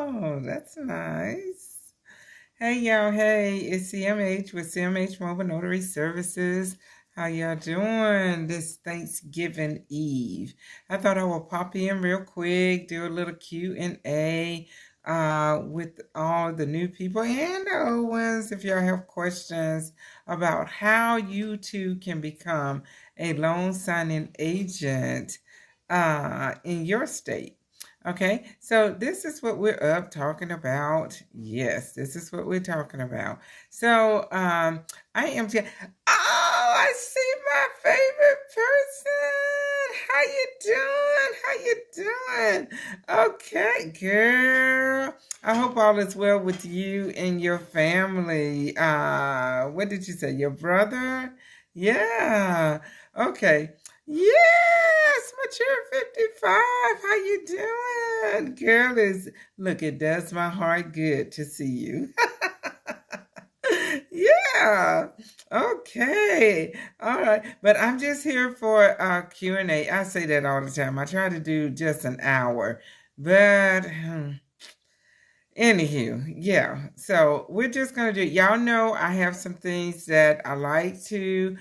Oh, that's nice. Hey y'all, hey, it's CMH with CMH Mobile Notary Services. How y'all doing this Thanksgiving Eve? I thought I would pop in real quick, do a little Q&A with all the new people and the old ones if y'all have questions about how you too can become a loan signing agent in your state. Okay, so this is what we're up talking about. Yes, this is what we're talking about. So I am. Oh, I see my favorite person. How you doing? How you doing? Okay, girl. I hope all is well with you and your family. What did you say? Your brother? Yeah. Okay. Yes, mature 55. How you doing? Girl is look, it does my heart good to see you. Yeah. Okay. All right. But I'm just here for Q&A. I say that all the time. I try to do just an hour. But anywho, yeah. So we're just gonna do. Y'all know I have some things that I like to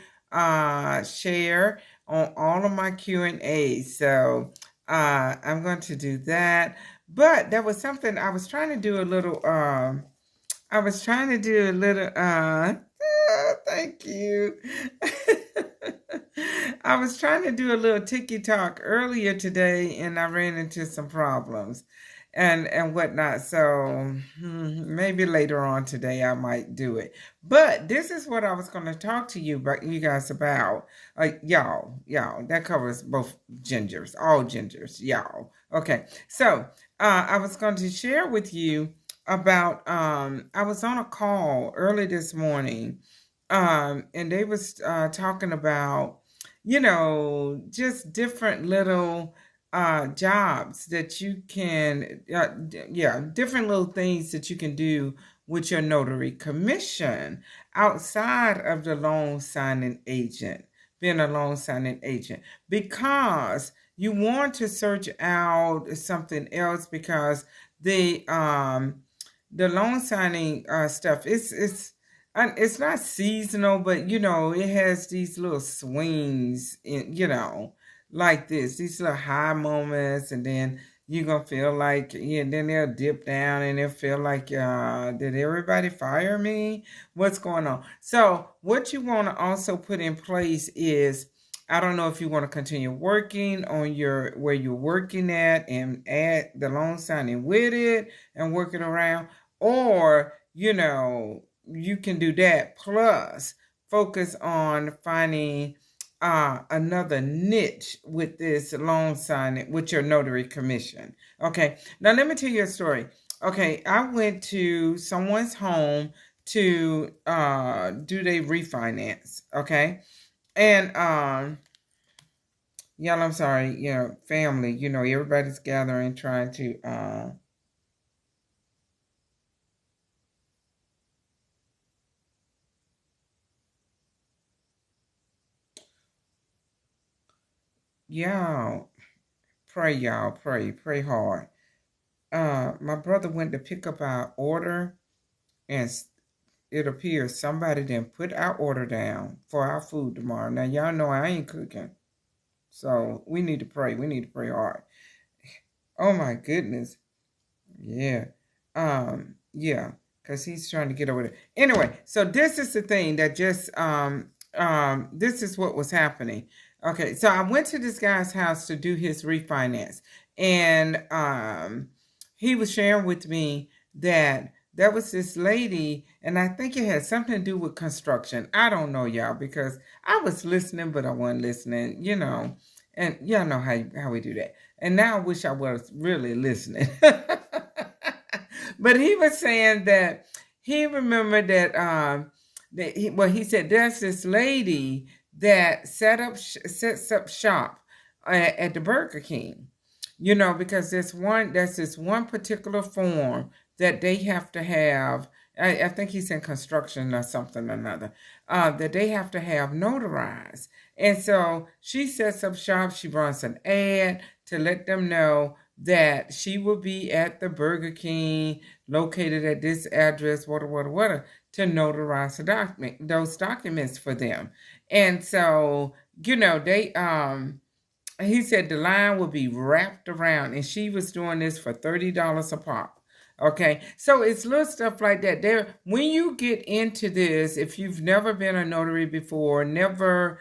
share on all of my Q&As. So I'm going to do that. But there was something I was trying to do a little. I was trying to do a little. Thank you. I was trying to do a little ticky talk earlier today, and I ran into some problems and whatnot. So maybe later on today I might do it. But this is what I was going to talk to you guys about. Y'all. That covers both genders, all genders, y'all. Okay, so I was going to share with you about. I was on a call early this morning, and they was talking about, just different little jobs that you can, different little things that you can do with your notary commission outside of the loan signing agent, being a loan signing agent, because you want to search out something else because the loan signing stuff, it's not seasonal, but it has these little swings in, like these little high moments, and then you're gonna feel like, yeah, then they'll dip down and they'll feel like, did everybody fire me? What's going on? So what you want to also put in place is, I don't know if you want to continue working on where you're working at and add the loan signing with it and work it around, or you can do that plus focus on finding another niche with this loan signing with your notary commission. Okay, now let me tell you a story. Okay, I went to someone's home to do their refinance. Okay, and y'all, I'm sorry, family, everybody's gathering trying to y'all pray hard. My brother went to pick up our order, and it appears somebody didn't put our order down for our food tomorrow. Now y'all know I ain't cooking, so we need to pray. We need to pray hard. Oh my goodness, yeah, yeah, because he's trying to get over there. Anyway, so this is the thing that just this is what was happening. Okay, so I went to this guy's house to do his refinance, and he was sharing with me that there was this lady, and I think it had something to do with construction. I don't know, y'all, because I was listening, but I wasn't listening, and y'all know how we do that. And now I wish I was really listening. But he was saying that he remembered that, he said there's this lady that sets up shop at the Burger King, because there's this one particular form that they have to have. I think he's in construction or something or another, that they have to have notarized. And so she sets up shop. She runs an ad to let them know that she will be at the Burger King located at this address, whatever, to notarize those documents for them. And so, they he said the line would be wrapped around, and she was doing this for $30 a pop. Okay, so it's little stuff like that. There, when you get into this, if you've never been a notary before, never,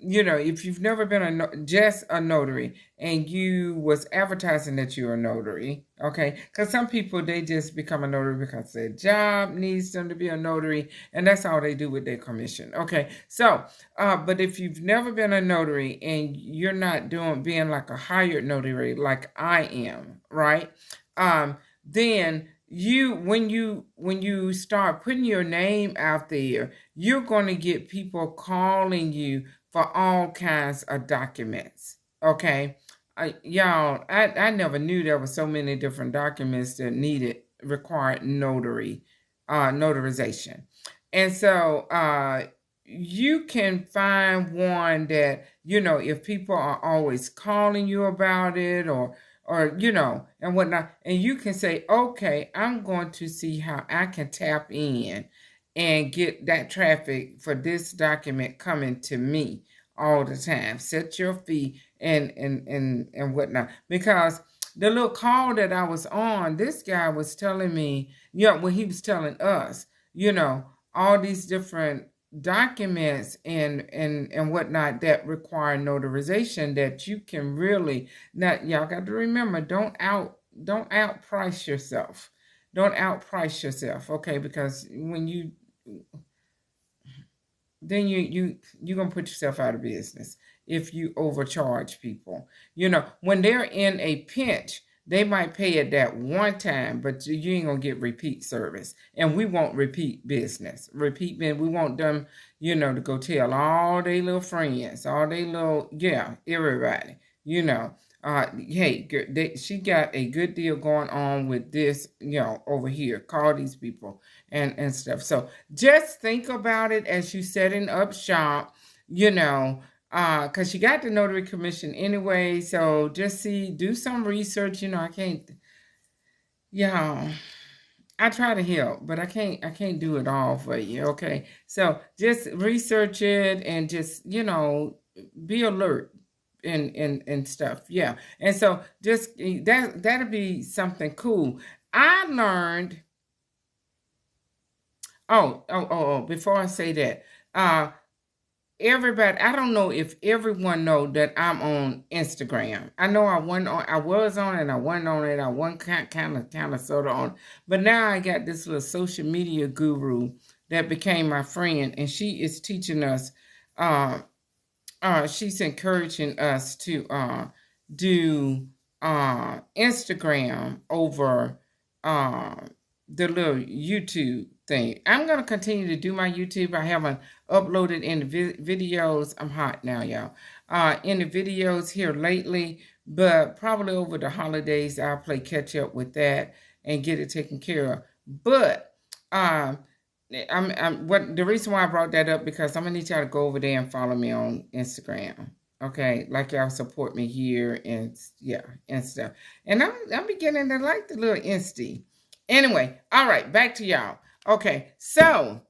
if you've never been just a notary, and you was advertising that you're a notary, okay, because some people, they just become a notary because their job needs them to be a notary, and that's all they do with their commission. Okay, so but if you've never been a notary and you're not being like a hired notary like I am, right? Then when you start putting your name out there, you're going to get people calling you for all kinds of documents. Okay, y'all, I never knew there were so many different documents that required notarization, and so you can find one that, if people are always calling you about it, or and whatnot, and you can say, okay, I'm going to see how I can tap in and get that traffic for this document coming to me all the time. Set your fee and whatnot. Because the little call that I was on, this guy was telling me, when he was telling us, all these different documents and whatnot that require notarization, that you can really, now y'all got to remember, don't outprice yourself. Don't outprice yourself, okay? Because when you then you're gonna put yourself out of business if you overcharge people. When they're in a pinch, they might pay it that one time, but you ain't gonna get repeat service. And we want repeat business. We want them, to go tell all their little friends, all their little, everybody, hey, she got a good deal going on with this, over here. Call these people and stuff. So just think about it as you setting up shop, because you got the notary commission anyway. So just do some research. I try to help, but I can't do it all for you. Okay. So just research it and just, be alert and stuff. Yeah. And so just that'll be something cool. I learned. Before I say that, everybody, I don't know if everyone know that I'm on Instagram. I know I was on it, and I wasn't on it. I wasn't kind of sort of on, but now I got this little social media guru that became my friend, and she is teaching us. She's encouraging us to do Instagram over the little YouTube thing. I'm going to continue to do my YouTube. I haven't uploaded any videos. I'm hot now, y'all. In the videos here lately, but probably over the holidays, I'll play catch up with that and get it taken care of. But the reason why I brought that up, because I'm gonna need y'all to go over there and follow me on Instagram. Okay, like y'all support me here and stuff. And I'm beginning to like the little Insty. Anyway, all right, back to y'all. Okay, so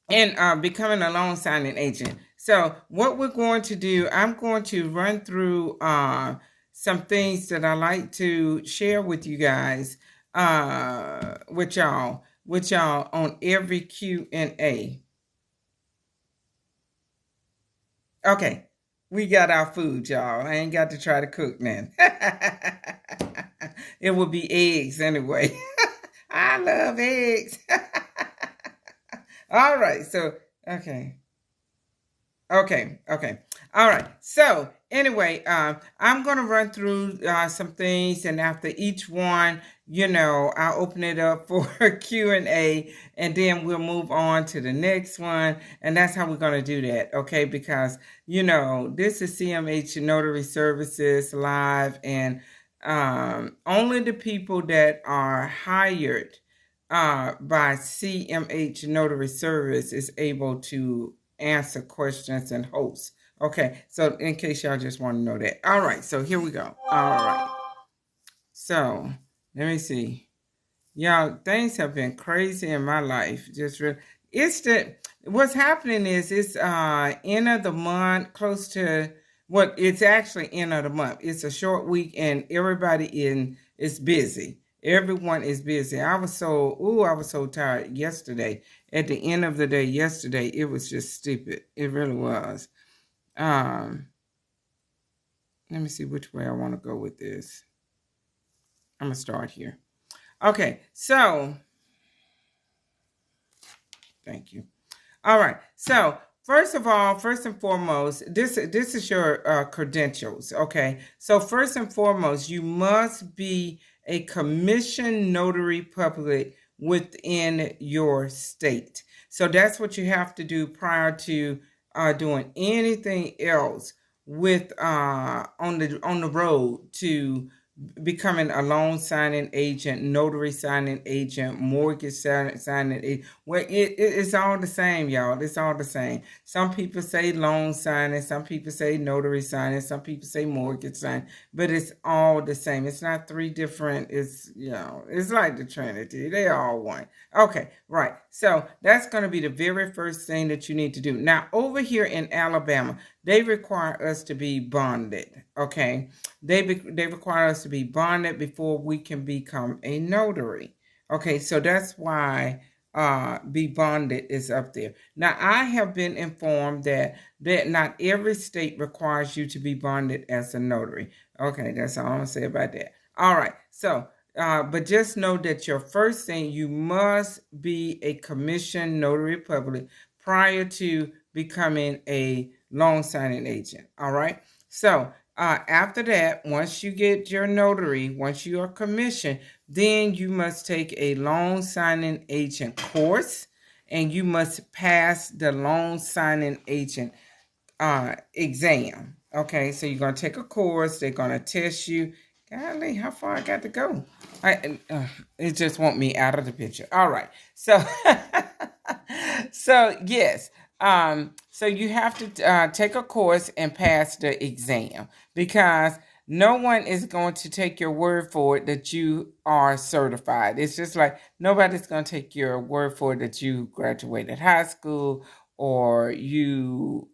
and becoming a loan signing agent. So what we're going to do, I'm going to run through some things that I like to share with you guys, with y'all on every Q&A. Okay, we got our food, y'all. I ain't got to try to cook then. It will be eggs anyway. I love eggs. All right, so okay. All right. So anyway, I'm going to run through some things, and after each one, I'll open it up for Q&A, and then we'll move on to the next one, and that's how we're going to do that, okay? Because, this is CMH Notary Services Live, and only the people that are hired by CMH Notary Service is able to answer questions and host Okay, so in case y'all just want to know that. All right, so here we go. All right. So let me see. Y'all, things have been crazy in my life. Just real. It's the what's happening is it's end of the month, close to what it's actually end of the month. It's a short week, and everybody in is busy. Everyone is busy. I was so tired yesterday. At the end of the day, yesterday, it was just stupid. It really was. Um, Let me see which way I want to go with this. I'm gonna start here. Okay, so thank you. All right. So first of all, first and foremost, this is your credentials. Okay. So first and foremost, you must be a commissioned notary public within your state. So that's what you have to do prior to doing anything else with on the road to becoming a loan signing agent, notary signing agent, mortgage signing agent. Well, it's all the same, y'all. It's all the same. Some people say loan signing, some people say notary signing, some people say mortgage signing, but it's all the same. It's not three different. It's like the Trinity. They all one. Okay, right. So that's going to be the very first thing that you need to do. Now, over here in Alabama, they require us to be bonded. Okay, they require us to be bonded before we can become a notary. Okay, so that's why be bonded is up there. Now, I have been informed that not every state requires you to be bonded as a notary. Okay, that's all I'm gonna say about that. All right, so but just know that your first thing, you must be a commissioned notary public prior to becoming a loan signing agent. All right, so after that, once you get your notary, once you are commissioned, then you must take a loan signing agent course, and you must pass the loan signing agent exam. Okay, so you're gonna take a course. They're gonna test you. Golly, how far I got to go? It just want me out of the picture. All right, so so yes, so you have to take a course and pass the exam, because no one is going to take your word for it that you are certified. It's just like nobody's going to take your word for it that you graduated high school, or you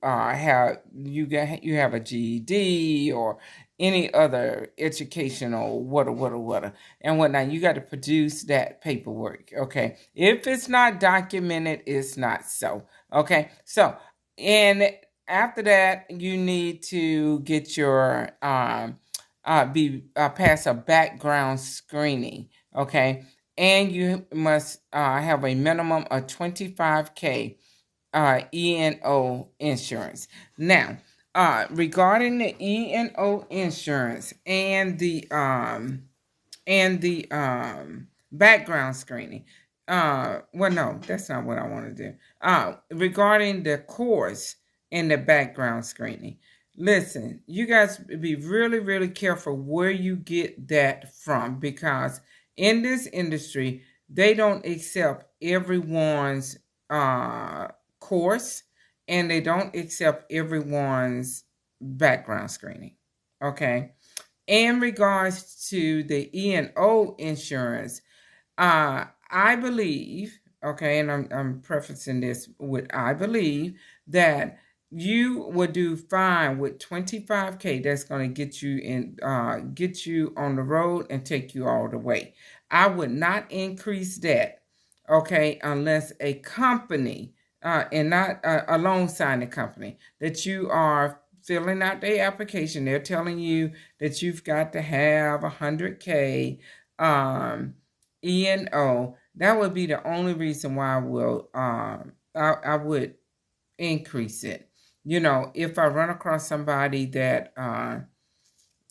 you have a GED, or any other educational what and whatnot. You got to produce that paperwork. Okay, if it's not documented, it's not so. Okay, so and after that, you need to get your be pass a background screening. Okay, and you must have a minimum of 25K E&O insurance. Now, regarding the E&O insurance and the background screening. Well, no, that's not what I want to do. Regarding the course and the background screening, listen, you guys be really, really careful where you get that from, because in this industry, they don't accept everyone's course, and they don't accept everyone's background screening. Okay. In regards to the E&O insurance, I believe, okay, and I'm prefacing this with I believe that you would do fine with 25K. That's going to get you on the road and take you all the way. I would not increase that, okay, unless a company, and not a loan signing company, that you are filling out their application. They're telling you that you've got to have 100K E&O. That would be the only reason why I would increase it. If I run across somebody that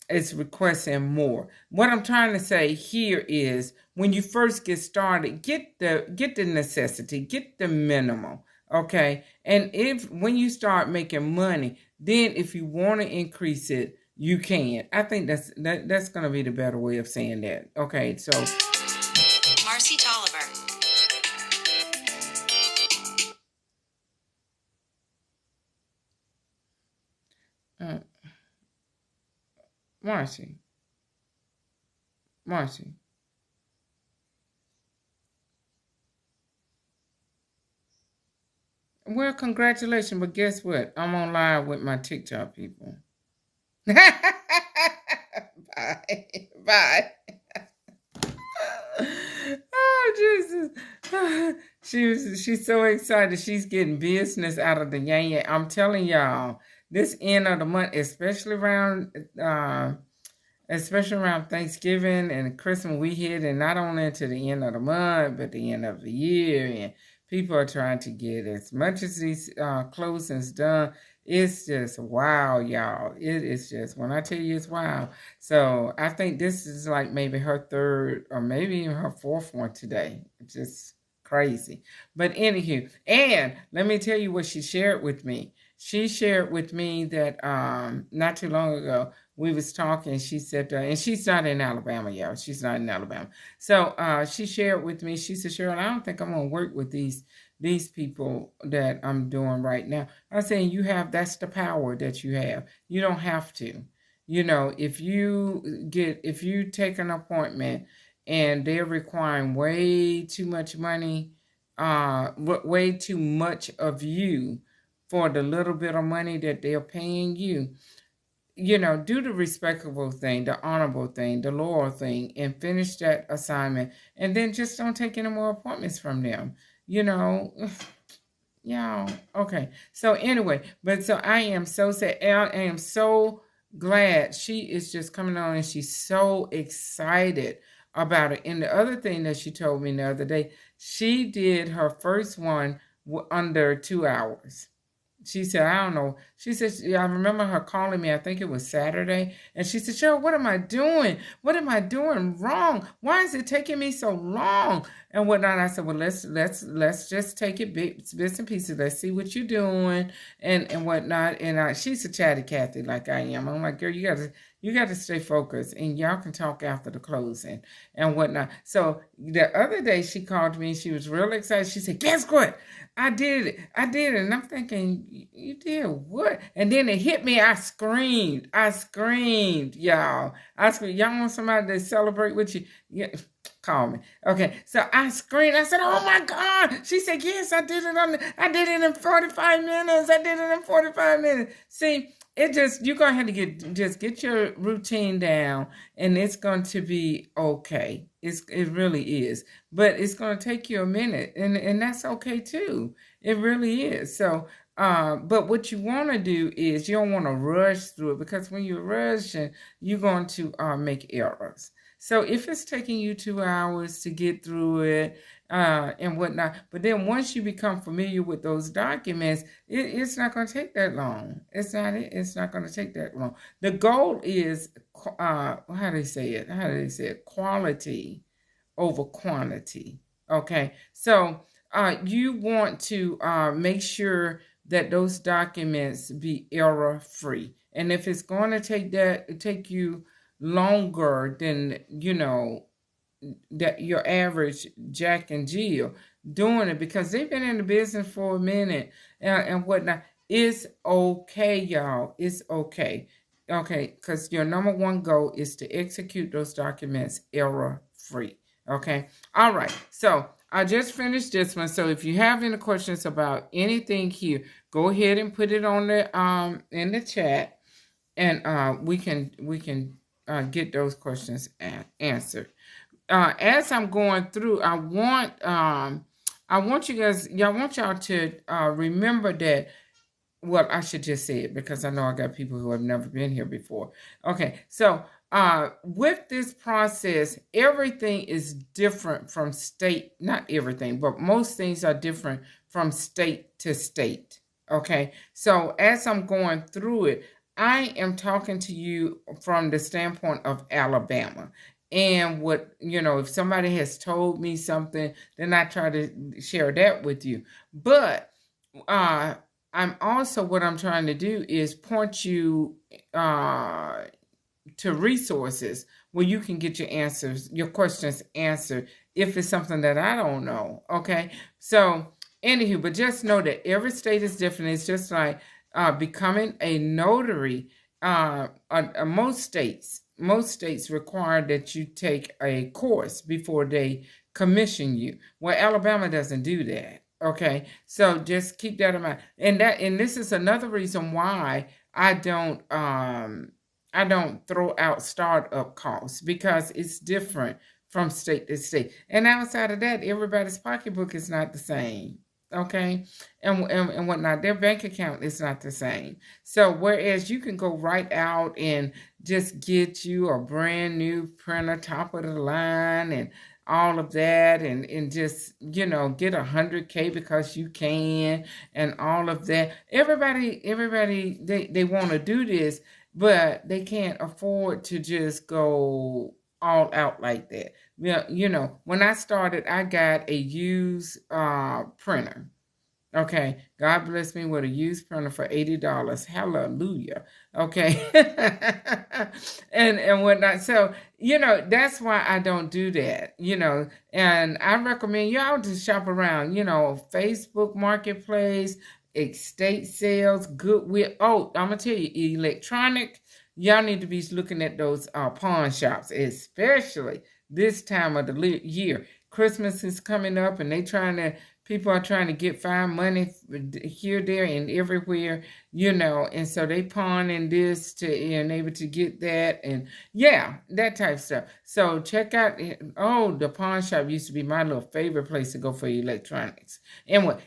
is requesting more. What I'm trying to say here is, when you first get started, get the necessity, get the minimum. Okay, and if when you start making money, then if you want to increase it, you can. I think that's going to be the better way of saying that. Okay, so Marcy Tolliver. Marcy, Marcy. Well, congratulations, but guess what? I'm on live with my TikTok people. Bye. Bye. Oh Jesus. She's so excited. She's getting business out of the yang yang. I'm telling y'all, this end of the month, especially around Thanksgiving and Christmas, we hit, and not only to the end of the month, but the end of the year. And people are trying to get as much as these closings done. It's just wow, y'all. It is just, when I tell you it's wow. So I think this is like maybe her third or maybe even her fourth one today. It's just crazy. But anywho, and let me tell you what she shared with me. She shared with me that not too long ago, we was talking. She said, and she's not in Alabama, y'all. She's not in Alabama. So she shared with me. She said, Cheryl, I don't think I'm gonna work with these people that I'm doing right now. I'm saying that's the power that you have. You don't have to. You know, if you take an appointment and they're requiring way too much money, way too much of you for the little bit of money that they're paying you, you know, do the respectable thing, the honorable thing, the loyal thing, and finish that assignment. And then just don't take any more appointments from them. You know, yeah. Okay. So anyway, but so I am so sad. I am so glad she is just coming on, and she's so excited about it. And the other thing that she told me the other day, she did her first one under 2 hours. She said, I don't know. She said, I remember her calling me, I think it was Saturday. And she said, Cheryl, what am I doing? What am I doing wrong? Why is it taking me so long? And whatnot. I said, well, let's just take it bits and pieces. Let's see what you're doing and whatnot. And she's a chatty Cathy like I am. I'm like, girl, you got to stay focused, and y'all can talk after the closing and whatnot. So the other day she called me. She was real excited. She said, guess what? I did it. And I'm thinking, you did what? And then it hit me. I screamed, y'all. I screamed. Y'all want somebody to celebrate with you? Yeah. Call me. Okay. So I screamed. I said, oh my God. She said, yes, I did it. I did it in 45 minutes. See, it just, you're going to have to get your routine down, and it's going to be okay. It really is. But it's going to take you a minute, and that's okay too. It really is. So, but what you want to do is you don't want to rush through it, because when you're rushing, you're going to make errors. So if it's taking you 2 hours to get through it and whatnot, but then once you become familiar with those documents, it's not going to take that long. It's not going to take that long. The goal is, how do they say it? Quality over quantity. Okay, so you want to make sure that those documents be error free, and if it's going to take you longer than that your average Jack and Jill doing it, because they've been in the business for a minute and whatnot, it's okay, y'all. It's okay. Okay, because your number one goal is to execute those documents error free. Okay. All right. So I just finished this one. So if you have any questions about anything here, go ahead and put it on the in the chat, and we can get those questions answered. As I'm going through, I want y'all to remember that. Well, I should just say it, because I know I got people who have never been here before. Okay, so with this process, everything is different from state. Not everything, but most things are different from state to state. Okay, so as I'm going through it, I am talking to you from the standpoint of Alabama. And if somebody has told me something, then I try to share that with you. But I'm also, what I'm trying to do is point you to resources where you can get your questions answered if it's something that I don't know. Okay, so anywho, but just know that every state is different. It's just like becoming a notary most states require that you take a course before they commission you. Well, Alabama doesn't do that. Okay, so just keep that in mind. And this is another reason why I don't throw out startup costs, because it's different from state to state. And outside of that, everybody's pocketbook is not the same. Okay, and whatnot. Their bank account is not the same. So whereas you can go right out and just get you a brand new printer, top of the line, and all of that, and just get 100K because you can, and all of that. Everybody, they want to do this, but they can't afford to just go all out like that. Yeah, when I started, I got a used printer. Okay, God bless me with a used printer for $80. Hallelujah. Okay, and whatnot. So that's why I don't do that. And I recommend y'all to shop around. Facebook Marketplace, estate sales, Goodwill. Oh, I'm gonna tell you, electronic. Y'all need to be looking at those pawn shops, especially this time of the year. Christmas is coming up, and people are trying to find money here, there, and everywhere, and so they pawning this to and able to get that, and yeah, that type of stuff. So check out. Oh, the pawn shop used to be my little favorite place to go for electronics. Anyway.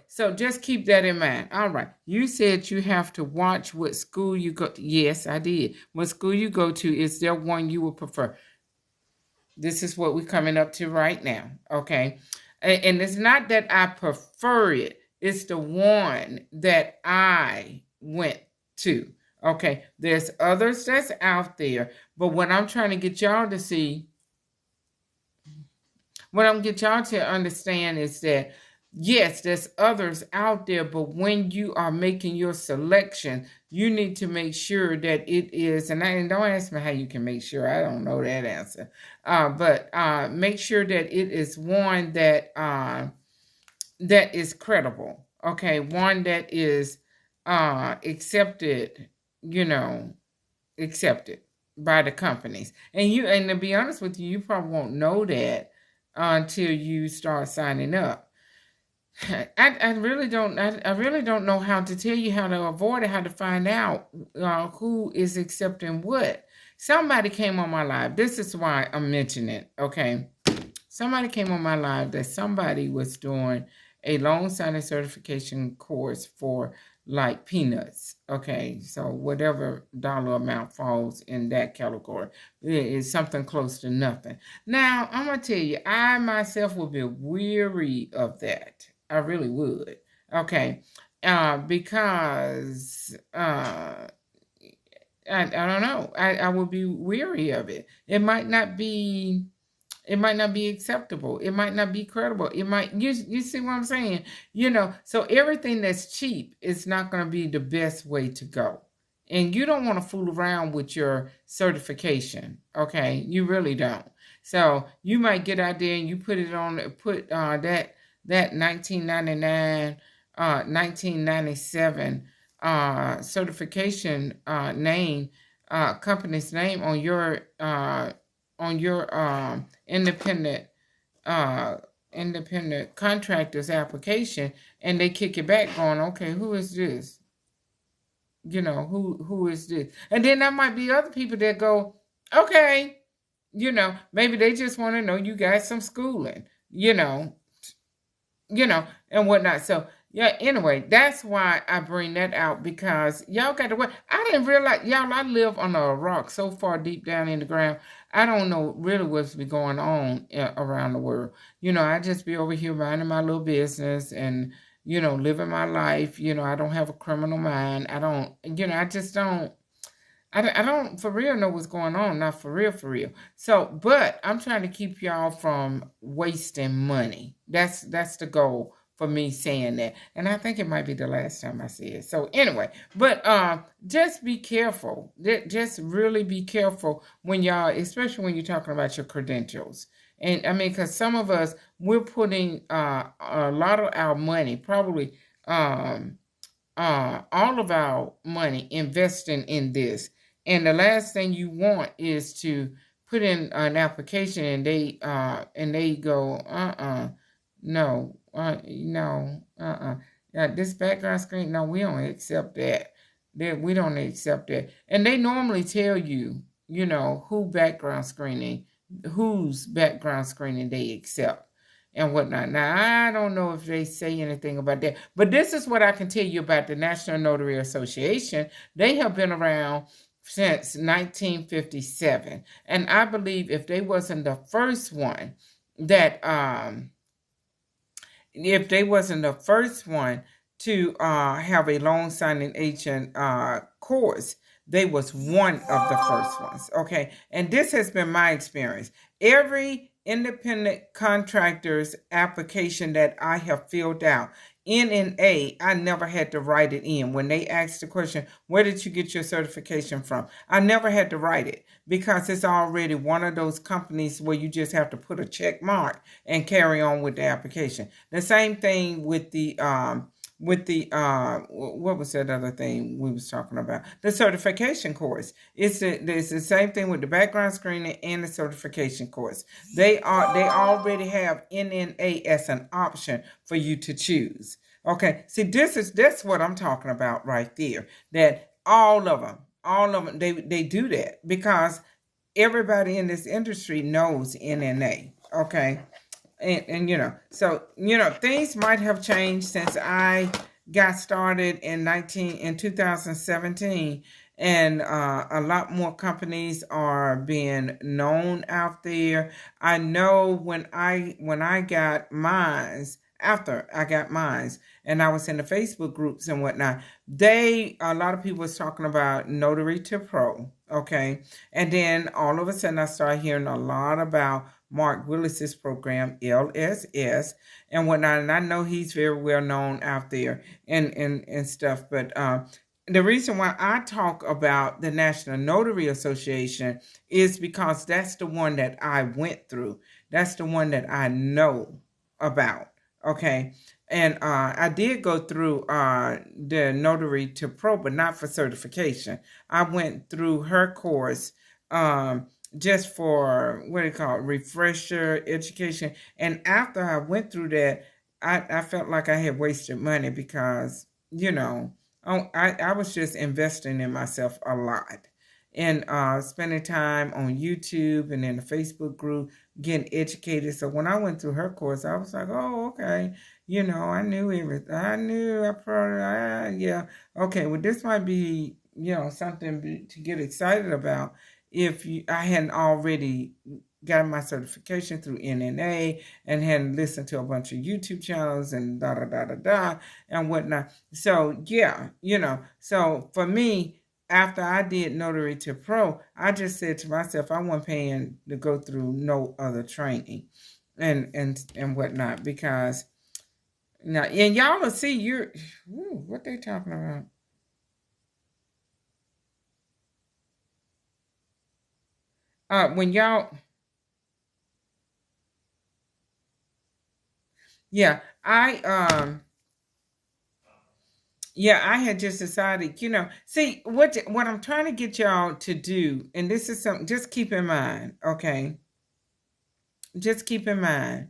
So just keep that in mind. All right, you said you have to watch what school you go. Yes, I did. What school you go to? Is there one you would prefer? This is what we're coming up to right now. Okay. And it's not that I prefer it. It's the one that I went to. Okay. There's others that's out there. But what I'm trying to get y'all to see, what I'm get y'all to understand is that yes, there's others out there, but when you are making your selection, you need to make sure that it is, and don't ask me how you can make sure. I don't know that answer. But make sure that it is one that that is credible. Okay, one that is accepted, accepted by the companies. And to be honest with you, you probably won't know that until you start signing up. I really don't. I really don't know how to tell you how to avoid it, how to find out who is accepting what. Somebody came on my live. This is why I'm mentioning it. Okay, somebody came on my live that somebody was doing a loan signing certification course for like peanuts. Okay, so whatever dollar amount falls in that category, it is something close to nothing. Now I'm gonna tell you, I myself would be weary of that. I really would. Okay. Because I don't know. I would be weary of it. It might not be acceptable. It might not be credible. You see what I'm saying? So everything that's cheap is not going to be the best way to go. And you don't want to fool around with your certification. Okay. You really don't. So you might get out there and you put that 1999, 1997 certification name, company's name on your independent contractor's application, and they kick it back going, okay, who is this? Who is this? And then there might be other people that go, okay, maybe they just want to know you got some schooling, and whatnot. So yeah, anyway, that's why I bring that out, because y'all got to work. I didn't realize, y'all, I live on a rock so far deep down in the ground. I don't know really what's been going on around the world. I just be over here minding my little business and, living my life. I don't have a criminal mind. I don't, I just don't. I don't for real know what's going on, not for real, for real. So, but I'm trying to keep y'all from wasting money. That's the goal for me saying that. And I think it might be the last time I say it. So anyway, but just be careful. Just really be careful when y'all, especially when you're talking about your credentials. And I mean, because some of us, we're putting a lot of our money, probably all of our money investing in this. And the last thing you want is to put in an application and they go, no, no, this background screen, no, we don't accept that. We don't accept that. And they normally tell you, whose background screening they accept and whatnot. Now, I don't know if they say anything about that, but this is what I can tell you about the National Notary Association. They have been around since 1957, and I believe if they wasn't the first one that if they wasn't the first one to have a loan signing agent course, they was one of the first ones. Okay, and this has been my experience. Every independent contractor's application that I have filled out, NNA, I never had to write it in. When they asked the question, where did you get your certification from? I never had to write it because it's already one of those companies where you just have to put a check mark and carry on with the application. The same thing with the what was that other thing we was talking about? The certification course. It's the same thing with the background screening and the certification course. They already have NNA as an option for you to choose. Okay, see, that's what I'm talking about right there. That all of them, they do that because everybody in this industry knows NNA. Okay. And so things might have changed since I got started in 2017, and a lot more companies are being known out there. I know when I got mines, after I got mines, and I was in the Facebook groups and whatnot, a lot of people was talking about Notary to Pro, okay, and then all of a sudden I started hearing a lot about Mark Willis's program, LSS, and whatnot. And I know he's very well known out there and stuff. But the reason why I talk about the National Notary Association is because that's the one that I went through. That's the one that I know about. Okay. And I did go through the Notary to Pro, but not for certification. I went through her course just for what do you call it, refresher education. And after I went through that, I felt like I had wasted money because I was just investing in myself a lot and spending time on YouTube and in the Facebook group getting educated. So when I went through her course, I was like, oh, okay, I knew everything. I probably, yeah, okay, well, this might be something to get excited about if I hadn't already gotten my certification through NNA and hadn't listened to a bunch of YouTube channels and da da da da da and whatnot. So yeah, so for me, after I did Notary to Pro, I just said to myself, I wasn't paying to go through no other training and whatnot, because now, and y'all will see what they talking about. When y'all, yeah, I had just decided, see what I'm trying to get y'all to do, and this is something, just keep in mind, okay? Just keep in mind,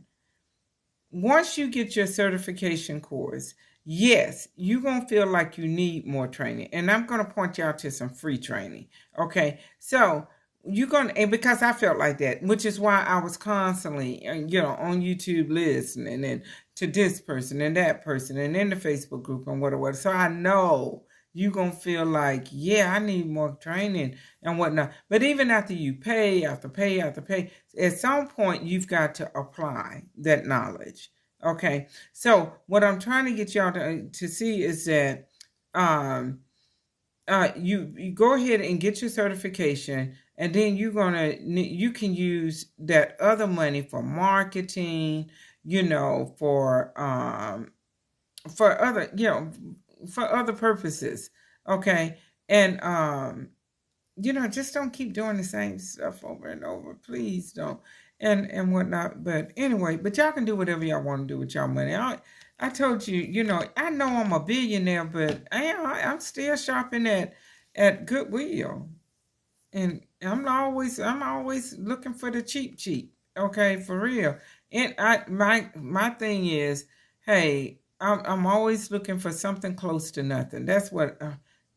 once you get your certification course, yes, you're going to feel like you need more training. And I'm going to point you out to some free training. Okay. So you're going to, and because I felt like that, which is why I was constantly, on YouTube listening and to this person and that person and in the Facebook group and whatever. So I know you're going to feel like, yeah, I need more training and whatnot. But even after you pay, after pay, after pay, at some point you've got to apply that knowledge. Okay. So what I'm trying to get y'all to see is that you go ahead and get your certification, and then you can use that other money for marketing, for other, for other purposes. Okay. And just don't keep doing the same stuff over and over. Please don't. And whatnot. But anyway, but y'all can do whatever y'all want to do with y'all money. I told you, I know I'm a billionaire, but I'm still shopping at Goodwill. And I'm always looking for the cheap. Okay, for real. And my thing is, hey, I'm always looking for something close to nothing. That's what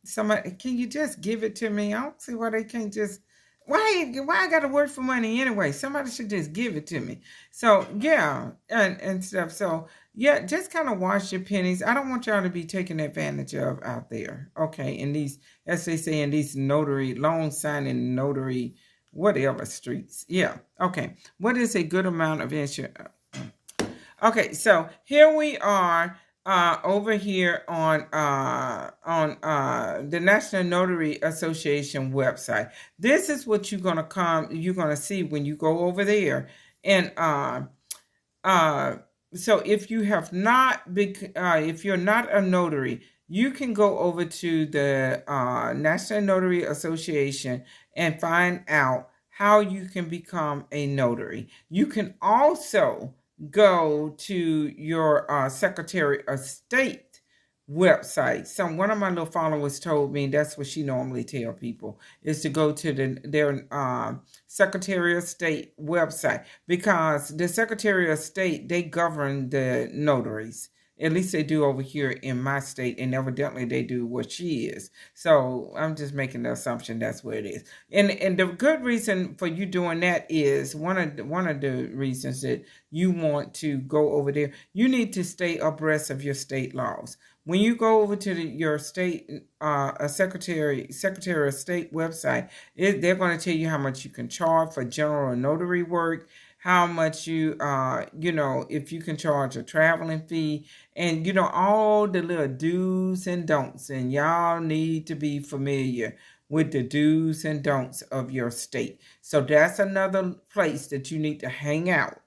somebody can you just give it to me? I don't see why they can't just why I gotta work for money anyway? Somebody should just give it to me. So yeah, and stuff. So yeah, just kind of watch your pennies. I don't want y'all to be taken advantage of out there. Okay, in these, as they say, in these notary, loan signing notary, whatever streets. Yeah. Okay. What is a good amount of insurance? Okay, so here we are over here on the National Notary Association website. This is what you're gonna see when you go over there. And uh, so if you have not if you're not a notary, you can go over to the National Notary Association and find out how you can become a notary. You can also go to your Secretary of State website. One of my little followers told me that's what she normally tell people is to go to their Secretary of State website, because the Secretary of State, they govern the notaries. At least they do over here in my state, and evidently they do what she is. So I'm just making the assumption that's where it is. And the good reason for you doing that is one of the reasons that you want to go over there. You need to stay abreast of your state laws. When you go over to your state Secretary of State website, they're going to tell you how much you can charge for general notary work, how much if you can charge a traveling fee, and all the little do's and don'ts. And y'all need to be familiar with the do's and don'ts of your state. So that's another place that you need to hang out,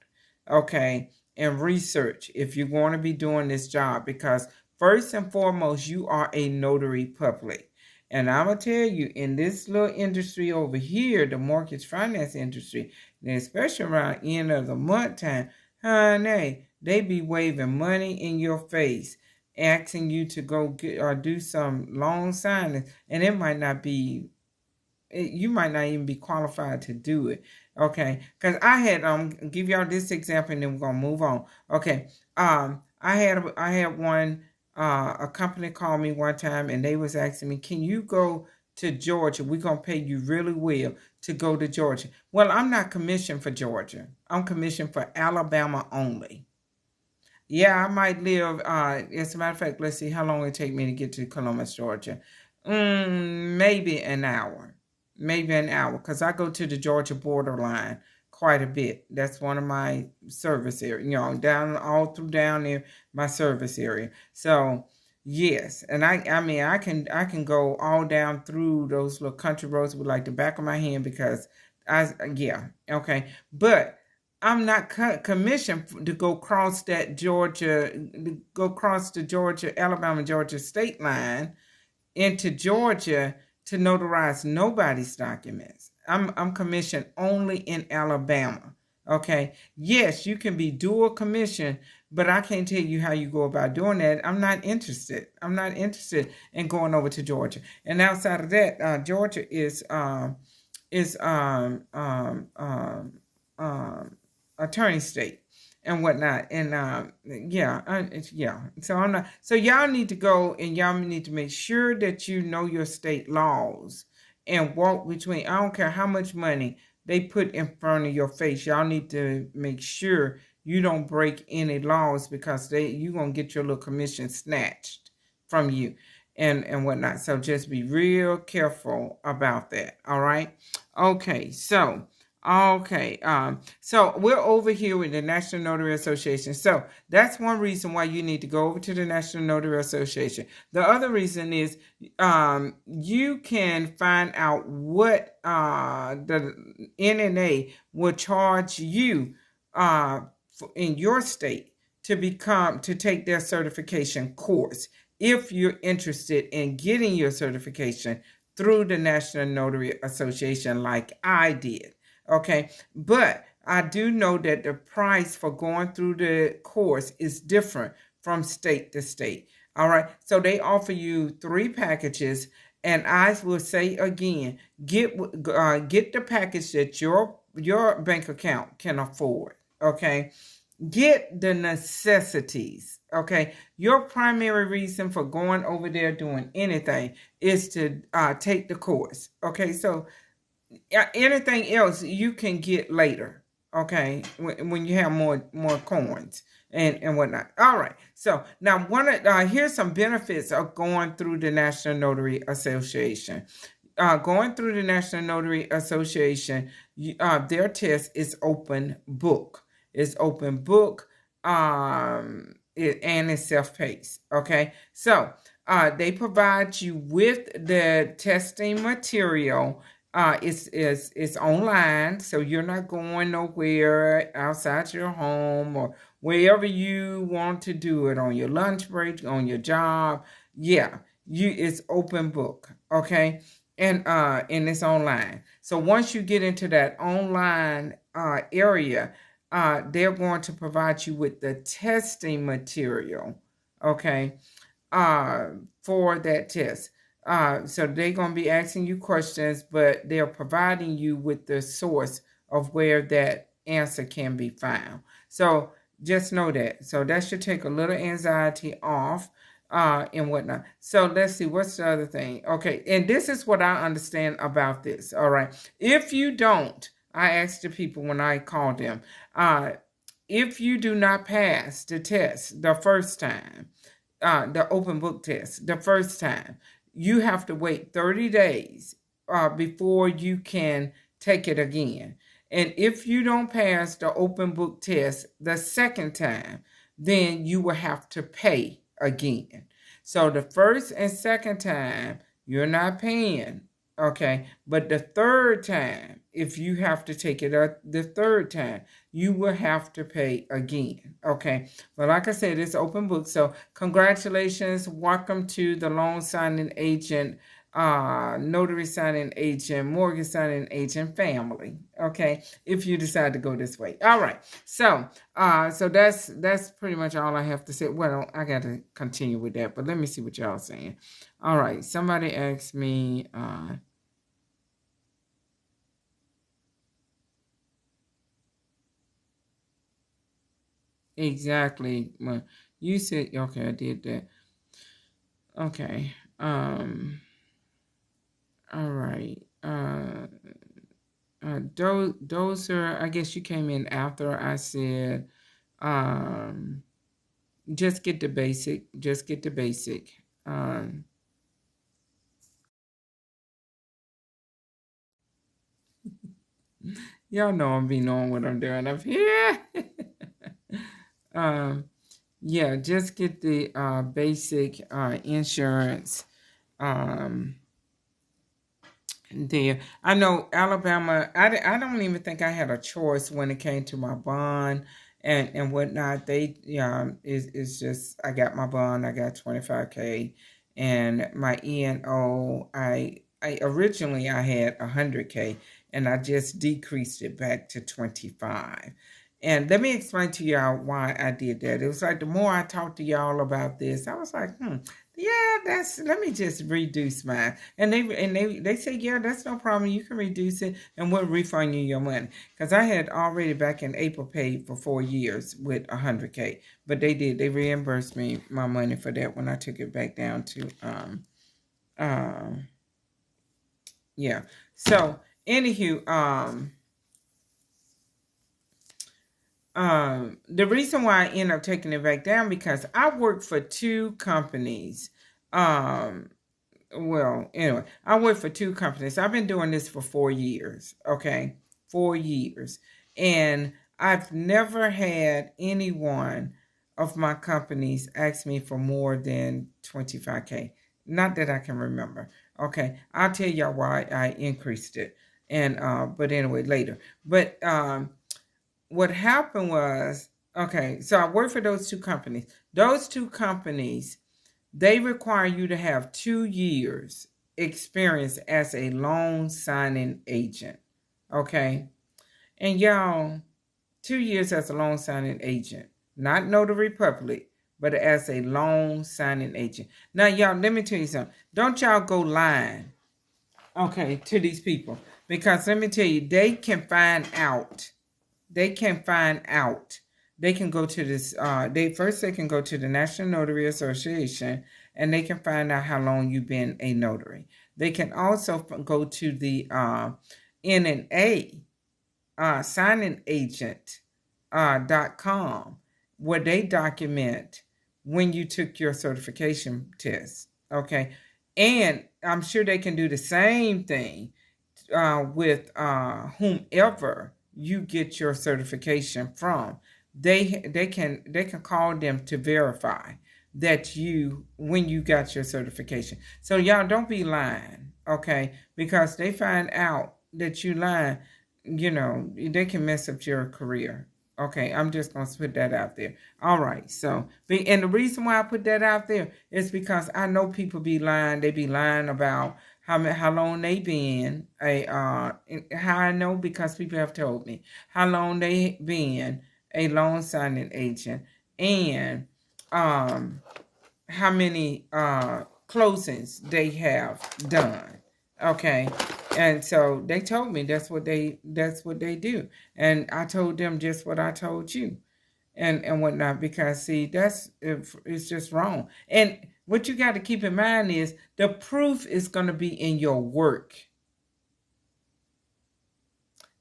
okay, and research if you're going to be doing this job, because first and foremost, you are a notary public. And I'm going to tell you, in this little industry over here, the mortgage finance industry, and especially around end of the month time, honey, they be waving money in your face, asking you to go get or do some loan signings, and it might not be, you might not even be qualified to do it. Okay, because I had give y'all this example, and then we're gonna move on. Okay, I had one a company called me one time, and they was asking me, can you go to Georgia? We're gonna pay you really well to go to Georgia. Well, I'm not commissioned for Georgia. I'm commissioned for Alabama only. Yeah, I might live. As a matter of fact, let's see how long it take me to get to Columbus, Georgia. Maybe an hour. Maybe an hour, because I go to the Georgia borderline quite a bit. That's one of my service area. Down all through down there, my service area. So yes, and I mean I can go all down through those little country roads with like the back of my hand, because yeah, okay, but I'm not commissioned to go cross that Georgia, go cross the Georgia, Alabama, Georgia state line into Georgia to notarize nobody's documents. I'm commissioned only in Alabama. Okay. Yes, you can be dual commission, but I can't tell you how you go about doing that. I'm not interested. I'm not interested in going over to Georgia. And outside of that, Georgia is attorney state and whatnot. And yeah. So I'm not. So y'all need to go and y'all need to make sure that you know your state laws and walk between. I don't care how much money they put in front of your face. Y'all need to make sure you don't break any laws, because you gonna get your little commission snatched from you and whatnot. So just be real careful about that. All right. Okay. So we're over here with the National Notary Association. So that's one reason why you need to go over to the National Notary Association. The other reason is you can find out what the NNA will charge you in your state to take their certification course, if you're interested in getting your certification through the National Notary Association like I did. Okay, but I do know that the price for going through the course is different from state to state. All right. So they offer you 3 packages. And I will say again, get the package that your bank account can afford. Okay. Get the necessities. Okay. Your primary reason for going over there doing anything is to take the course. Okay. So anything else you can get later. Okay. When you have more coins and whatnot. All right. So now here's some benefits of going through the National Notary Association. Going through the National Notary Association, their test is open book. It's open book, and it's self-paced. Okay, so they provide you with the testing material. It's online, so you're not going nowhere outside your home or wherever you want to do it, on your lunch break, on your job. Yeah, it's open book. Okay, and it's online. So once you get into that online area, they're going to provide you with the testing material, okay, uh, for that test. So they're going to be asking you questions, but they're providing you with the source of where that answer can be found. So just know that. So that should take a little anxiety off and whatnot. So let's see, what's the other thing? Okay, and this is what I understand about this. All right. If you don't, I ask the people when I call them, if you do not pass the test the first time, the open book test the first time, you have to wait 30 days before you can take it again. And if you don't pass the open book test the second time, then you will have to pay again. So the first and second time, you're not paying. Okay. But the third time, if you have to take it the third time, you will have to pay again. Okay. But like I said, it's open book. So congratulations. Welcome to the loan signing agent, notary signing agent, mortgage signing agent family. Okay. If you decide to go this way. All right. So that's pretty much all I have to say. Well, I got to continue with that, but let me see what y'all saying. All right. Somebody asked me, exactly. Well, you said, okay, I did that. Okay. All right. Dozer, I guess you came in after I said, um, just get the basic. Just get the basic. Y'all know I'm be knowing what I'm doing up here. um, yeah, just get the basic insurance. Um, there. I know Alabama, I don't even think I had a choice when it came to my bond and whatnot. They, it's just, I got my bond, I got 25K, and my ENO, I originally I had 100K, and I just decreased it back to 25. And let me explain to y'all why I did that. It was like the more I talked to y'all about this, I was like, yeah, let me just reduce mine. And they say, yeah, that's no problem. You can reduce it and we'll refund you your money. Because I had already back in April paid for 4 years with 100K. But they reimbursed me my money for that when I took it back down to yeah. So anywho, the reason why I end up taking it back down because I worked for 2 companies. Well, anyway, I work for 2 companies. I've been doing this for 4 years. Okay, 4 years, and I've never had anyone of my companies ask me for more than 25K. Not that I can remember. Okay, I'll tell y'all why I increased it, and but anyway, later. But what happened was, okay, so I worked for those 2 companies. Those 2 companies, they require you to have 2 years experience as a loan signing agent. Okay. And y'all, 2 years as a loan signing agent, not notary public, but as a loan signing agent. Now, y'all, let me tell you something. Don't y'all go lying, okay, to these people, because let me tell you, they can find out. They can find out. They can go to this. They can go to the National Notary Association, and they can find out how long you've been a notary. They can also go to the NNA signing agent .com, where they document when you took your certification test. Okay, and I'm sure they can do the same thing with whomever you get your certification from. They can call them to verify that you when you got your certification. So y'all don't be lying, okay? Because they find out that you lying, they can mess up your career. Okay, I'm just going to put that out there. All right, so, and the reason why I put that out there is because I know people be lying. They be lying about how long they been how I know, because people have told me how long they been a loan signing agent, and how many closings they have done. Okay, and so they told me that's what they do, and I told them just what I told you, and whatnot, because see, it's just wrong. And what you got to keep in mind is the proof is going to be in your work.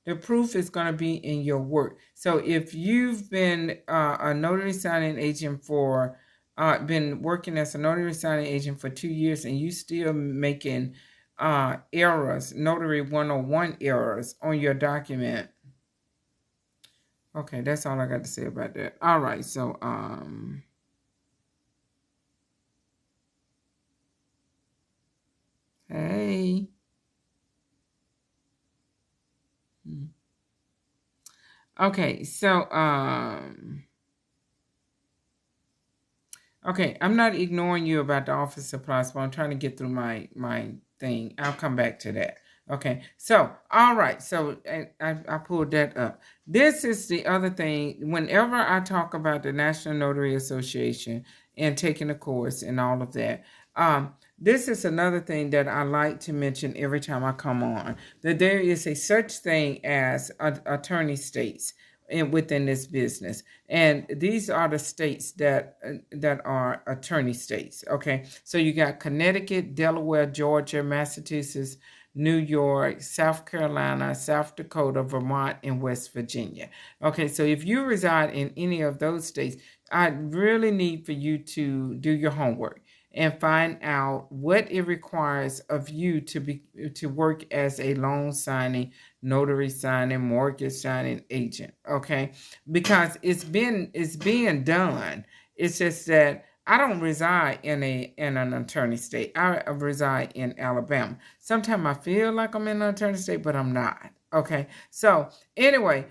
The proof is going to be in your work. So if you've been a notary signing agent for been working as a notary signing agent for 2 years, and you still making errors, notary 101 errors on your document. Okay, that's all I got to say about that. All right, so hey. Okay, so okay, I'm not ignoring you about the office supplies, but I'm trying to get through my thing. I'll come back to that. Okay, so all right, so I pulled that up. This is the other thing. Whenever I talk about the National Notary Association and taking a course and all of that, this is another thing that I like to mention every time I come on, that there is a such thing as attorney states within this business, and these are the states that are attorney states. Okay, so you got Connecticut, Delaware, Georgia, Massachusetts, New York, South Carolina, South Dakota, Vermont, and West Virginia. Okay, so if you reside in any of those states, I really need for you to do your homework and find out what it requires of you to work as a loan signing, notary signing, mortgage signing agent. Okay, because it's being done. It's just that I don't reside in an attorney state. I reside in Alabama. Sometimes I feel like I'm in an attorney state, but I'm not. Okay, so anyway,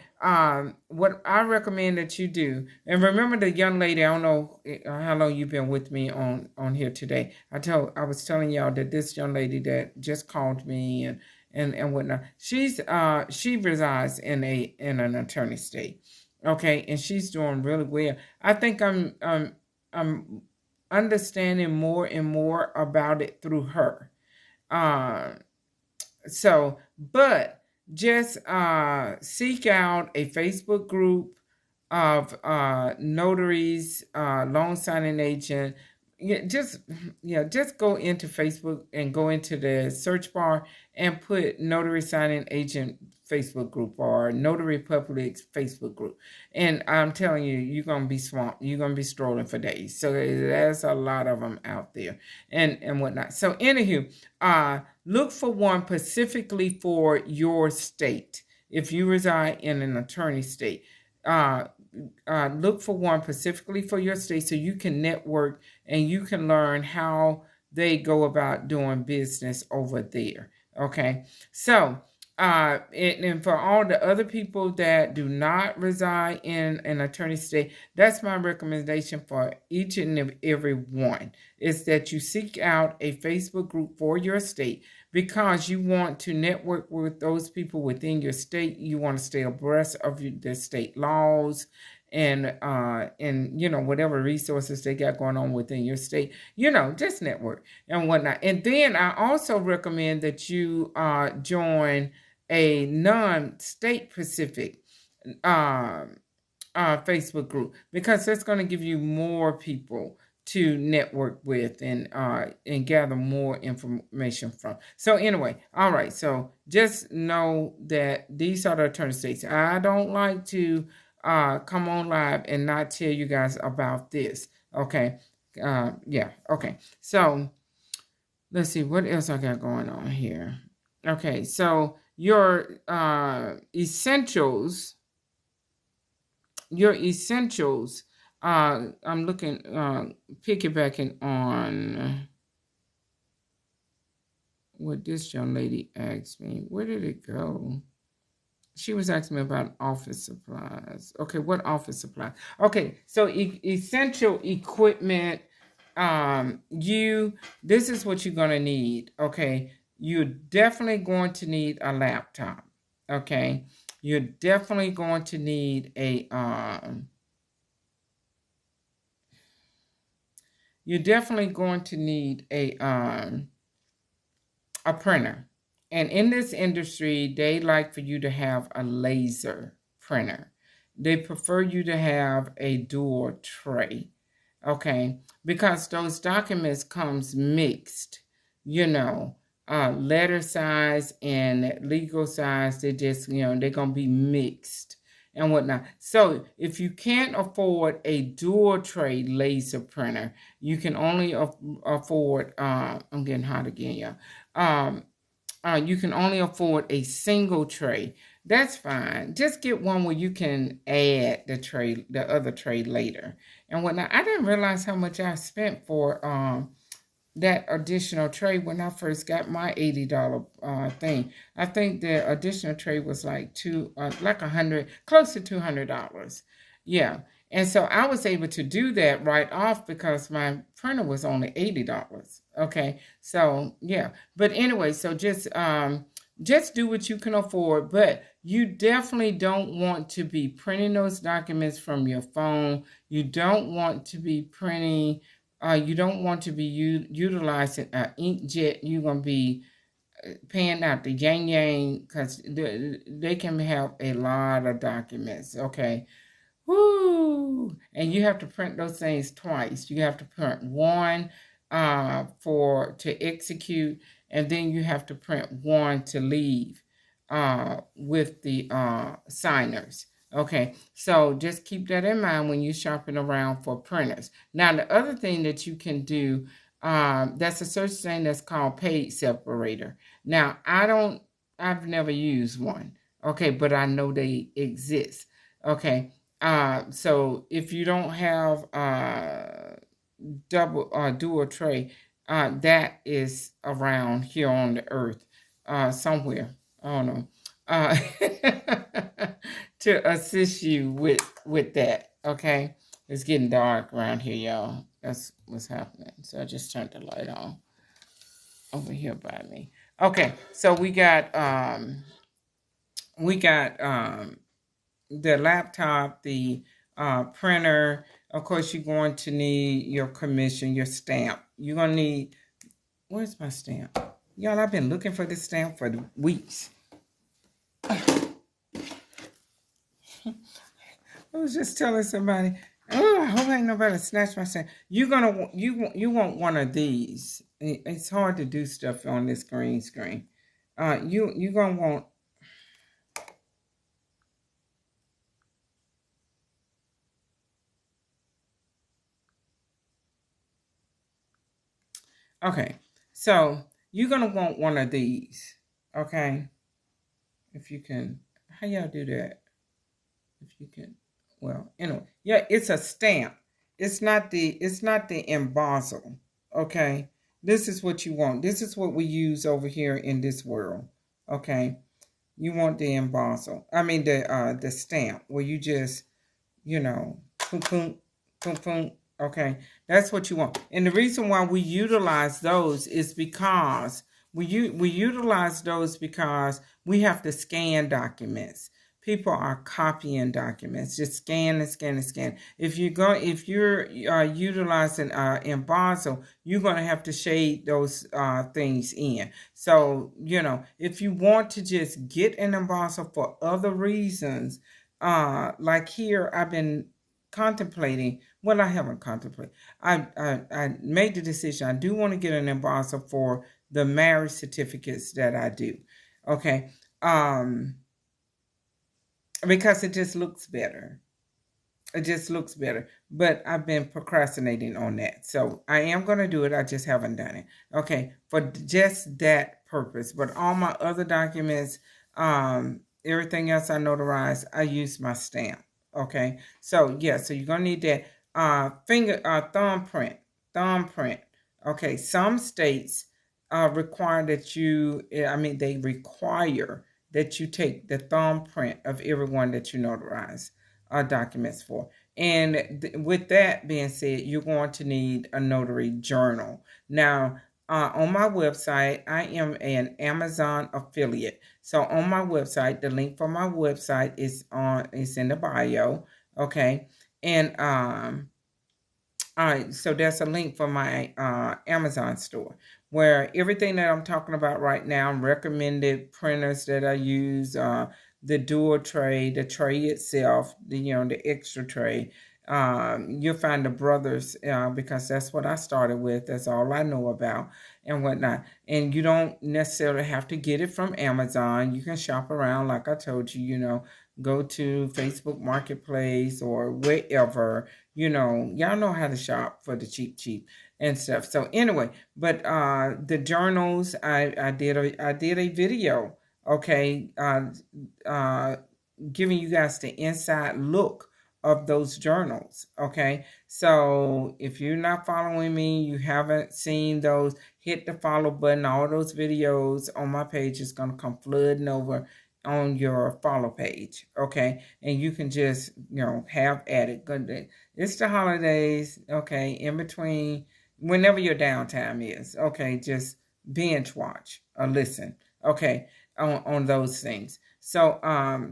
what I recommend that you do, and remember the young lady, I don't know how long you've been with me on here today. I was telling y'all that this young lady that just called me and whatnot, she resides in an attorney state. Okay, and she's doing really well. I think I'm understanding more and more about it through her. But just seek out a Facebook group of notaries, loan signing agent. Just go into Facebook and go into the search bar and put notary signing agent Facebook group or notarypublic Facebook group, and I'm telling you, you're gonna be swamped. You're gonna be strolling for days. So there's a lot of them out there and whatnot. So anywho, look for one specifically for your state. If you reside in an attorney state, look for one specifically for your state so you can network and you can learn how they go about doing business over there. Okay, so and for all the other people that do not reside in an attorney state, that's my recommendation for each and every one, is that you seek out a Facebook group for your state, because you want to network with those people within your state. You want to stay abreast of the state laws and whatever resources they got going on within your state. Just network and whatnot. And then I also recommend that you join a non-state specific um Facebook group, because that's going to give you more people to network with and gather more information from. So anyway, all right. So just know that these are the alternative states. I don't like to come on live and not tell you guys about this. Okay. Yeah. Okay. So let's see what else I got going on here. Okay. So your essentials. I'm looking, piggybacking on what this young lady asked me. Where did it go? She was asking me about office supplies. Okay, what office supplies? Okay, so essential equipment. This is what you're gonna need. Okay, you're definitely going to need a laptop. Okay, you're definitely going to need a a printer. And in this industry, they like for you to have a laser printer. They prefer you to have a dual tray. Okay, because those documents comes mixed, letter size and legal size. They just, they're gonna be mixed and whatnot. So if you can't afford a dual tray laser printer, you can only afford. I'm getting hot again, yeah. You can only afford a single tray. That's fine. Just get one where you can add the other tray later and whatnot. I didn't realize how much I spent for that additional tray when I first got my $80 thing. I think the additional tray was like $100, close to $200. Yeah. And so I was able to do that right off because my printer was only $80. Okay. So yeah. But anyway, so just do what you can afford, but you definitely don't want to be printing those documents from your phone. You don't want to be printing. You don't want to be utilizing an inkjet. You're going to be paying out the yang because they can have a lot of documents. Okay. Woo! And you have to print those things twice. You have to print one to execute, and then you have to print one to leave with the signers. Okay, so just keep that in mind when you're shopping around for printers. Now, the other thing that you can do, that's a search thing that's called Page Separator. Now, I've never used one. Okay, but I know they exist. Okay. So if you don't have dual tray, that is around here on the earth, somewhere. I don't know. To assist you with that. Okay. It's getting dark around here, y'all. That's what's happening. So I just turned the light on over here by me. Okay. So we got the laptop, the printer. Of course, you're going to need your commission, your stamp. You're going to need, where's my stamp? Y'all, I've been looking for this stamp for weeks. I was just telling somebody, I hope ain't nobody snatch my stamp. You want one of these. It's hard to do stuff on this green screen. You're going to want, okay, so you're going to want one of these, okay? If you can, how y'all do that? If you can, well, anyway, yeah, it's a stamp. It's not the embossal, okay? This is what you want. This is what we use over here in this world, okay? You want the embossal. I mean the stamp where you just, boom, boom, boom, boom. Okay, that's what you want. And the reason why we utilize those is because we utilize those because we have to scan documents. people are copying documents, just scan and scan and scan. If you're utilizing embossal, you're going to have to shade those things in. So if you want to just get an embossal for other reasons, like here, I've been contemplating. Well, I haven't contemplated. I made the decision. I do want to get an embosser for the marriage certificates that I do. Okay. Because it just looks better. It just looks better. But I've been procrastinating on that. So I am going to do it. I just haven't done it. Okay. For just that purpose. But all my other documents, everything else I notarize, I use my stamp. Okay. So yeah, so you're going to need that thumbprint. Thumbprint. Okay. Some states require that they require that you take the thumbprint of everyone that you notarize documents for. And with that being said, you're going to need a notary journal. Now, on my website, I am an Amazon affiliate. So on my website, the link for my website is in the bio. Okay. And so that's a link for my Amazon store where everything that I'm talking about right now, recommended printers that I use, the dual tray, the tray itself, the extra tray. You'll find the brothers because that's what I started with. That's all I know about and whatnot. And you don't necessarily have to get it from Amazon. You can shop around, like I told you, go to Facebook Marketplace or wherever. Y'all know how to shop for the cheap and stuff. So anyway, but the journals, I did a video, okay, giving you guys the inside look of those journals. Okay. So if you're not following me, you haven't seen those, hit the follow button. All those videos on my page is going to come flooding over on your follow page. Okay. And you can just, have at it. It's the holidays. Okay. In between, whenever your downtime is. Okay. Just binge watch or listen. Okay. On those things. So,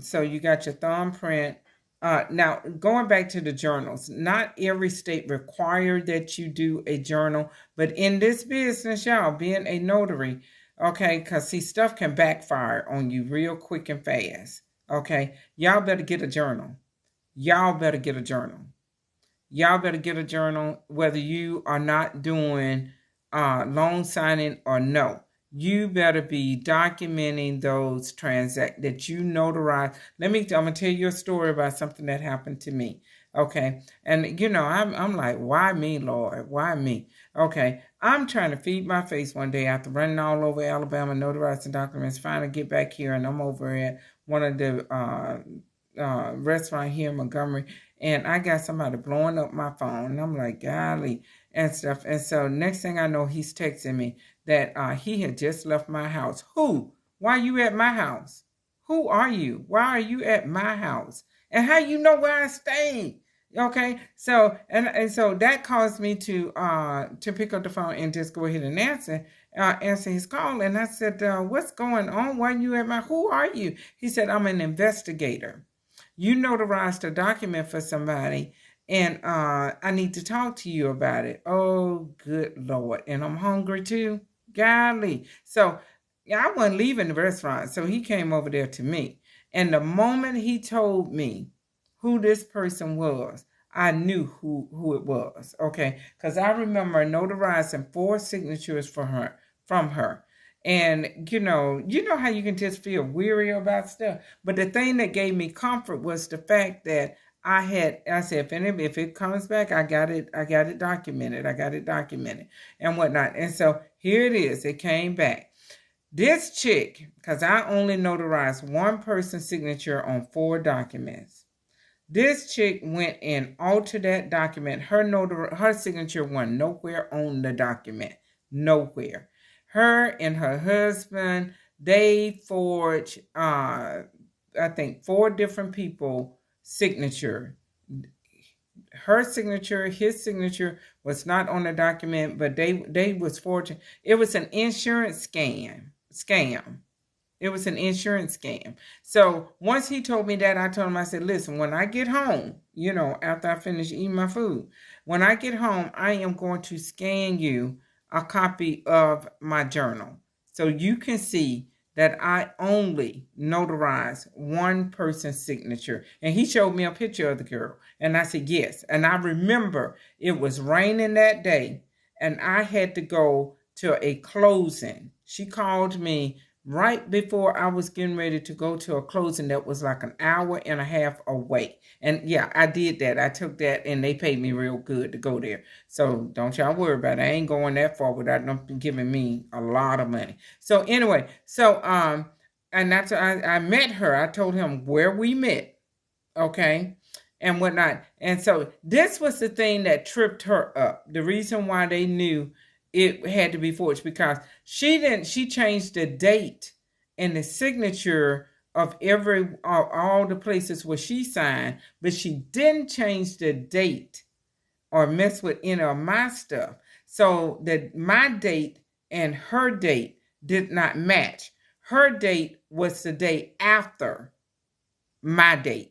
so you got your thumbprint. Now, going back to the journals, not every state required that you do a journal, but in this business, y'all, being a notary, okay, because see, stuff can backfire on you real quick and fast, okay? Y'all better get a journal. Y'all better get a journal. Y'all better get a journal, whether you are not doing loan signing or no. You better be documenting those transactions that you notarize. I'm gonna tell you a story about something that happened to me. Okay, and I'm like, why me, Lord? Why me? Okay, I'm trying to feed my face one day after running all over Alabama notarizing documents. Finally get back here, and I'm over at one of the restaurant here in Montgomery, and I got somebody blowing up my phone. And I'm like, golly, and stuff. And so next thing I know, he's texting me that he had just left my house. Who? Why are you at my house? Who are you? Why are you at my house? And how you know where I stay? Okay, so and so that caused me to pick up the phone and just go ahead and answer his call. And I said, what's going on? Why are you at my? Who are you? He said, I'm an investigator. You notarized a document for somebody, and I need to talk to you about it. Oh, good Lord. And I'm hungry too. Golly. So yeah, I wasn't leaving the restaurant. So he came over there to me. And the moment he told me who this person was, I knew who it was. Okay. Because I remember notarizing 4 signatures from her. And you know how you can just feel weary about stuff. But the thing that gave me comfort was the fact that I said, if it comes back, I got it documented. I got it documented and whatnot. And so here it is. It came back. This chick, because I only notarized one person's signature on 4 documents. This chick went and altered that document. Her signature went nowhere on the document. Nowhere. Her and her husband, they forged, I think, 4 different people signature. Her signature, his signature was not on the document, but they was forging. It was an insurance scam. It was an insurance scam. So once he told me that, I told him, I said, listen, when I get home, after I finish eating my food, when I get home, I am going to scan you a copy of my journal so you can see that I only notarize one person's signature. And he showed me a picture of the girl. And I said, yes. And I remember it was raining that day and I had to go to a closing. She called me right before I was getting ready to go to a closing that was like an hour and a half away. And yeah, I did that. I took that and they paid me real good to go there. So don't y'all worry about it. I ain't going that far without them giving me a lot of money. So anyway, and that's I met her. I told him where we met, okay, and whatnot. And so this was the thing that tripped her up. The reason why they knew it had to be forged because she changed the date and the signature of all the places where she signed, but she didn't change the date or mess with any of my stuff. So that my date and her date did not match. Her date was the day after my date.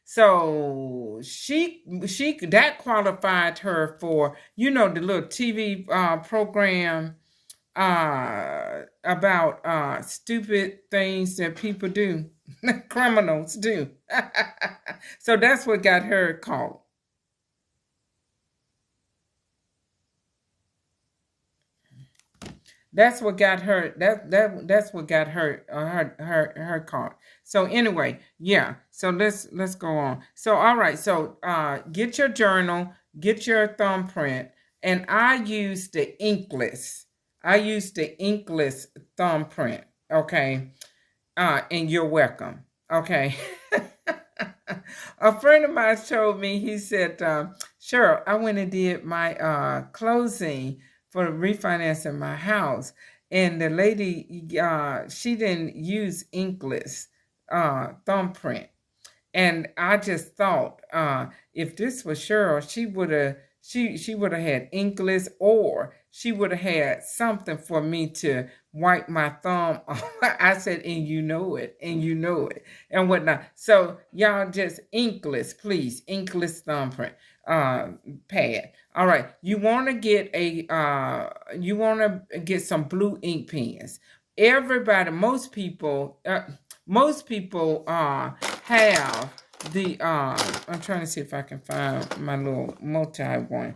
So she that qualified her for, the little TV program about stupid things that people do, criminals do. So that's what got her caught. That's what got her. That's what got her caught. So anyway, yeah. So let's go on. So all right. So get your journal, get your thumbprint, and I use the inkless. I use the inkless thumbprint. Okay. And you're welcome. Okay. A friend of mine told me. He said, "Cheryl, I went and did my closing for refinancing my house, and the lady, she didn't use inkless thumbprint, and I just thought, if this was Cheryl, she would have had inkless, or she would have had something for me to wipe my thumb off." I said, and you know it, and whatnot. So y'all just inkless, please, inkless thumbprint pad. All right, you want to get some blue ink pens. Everybody, most people have the I'm trying to see if I can find my little multi one.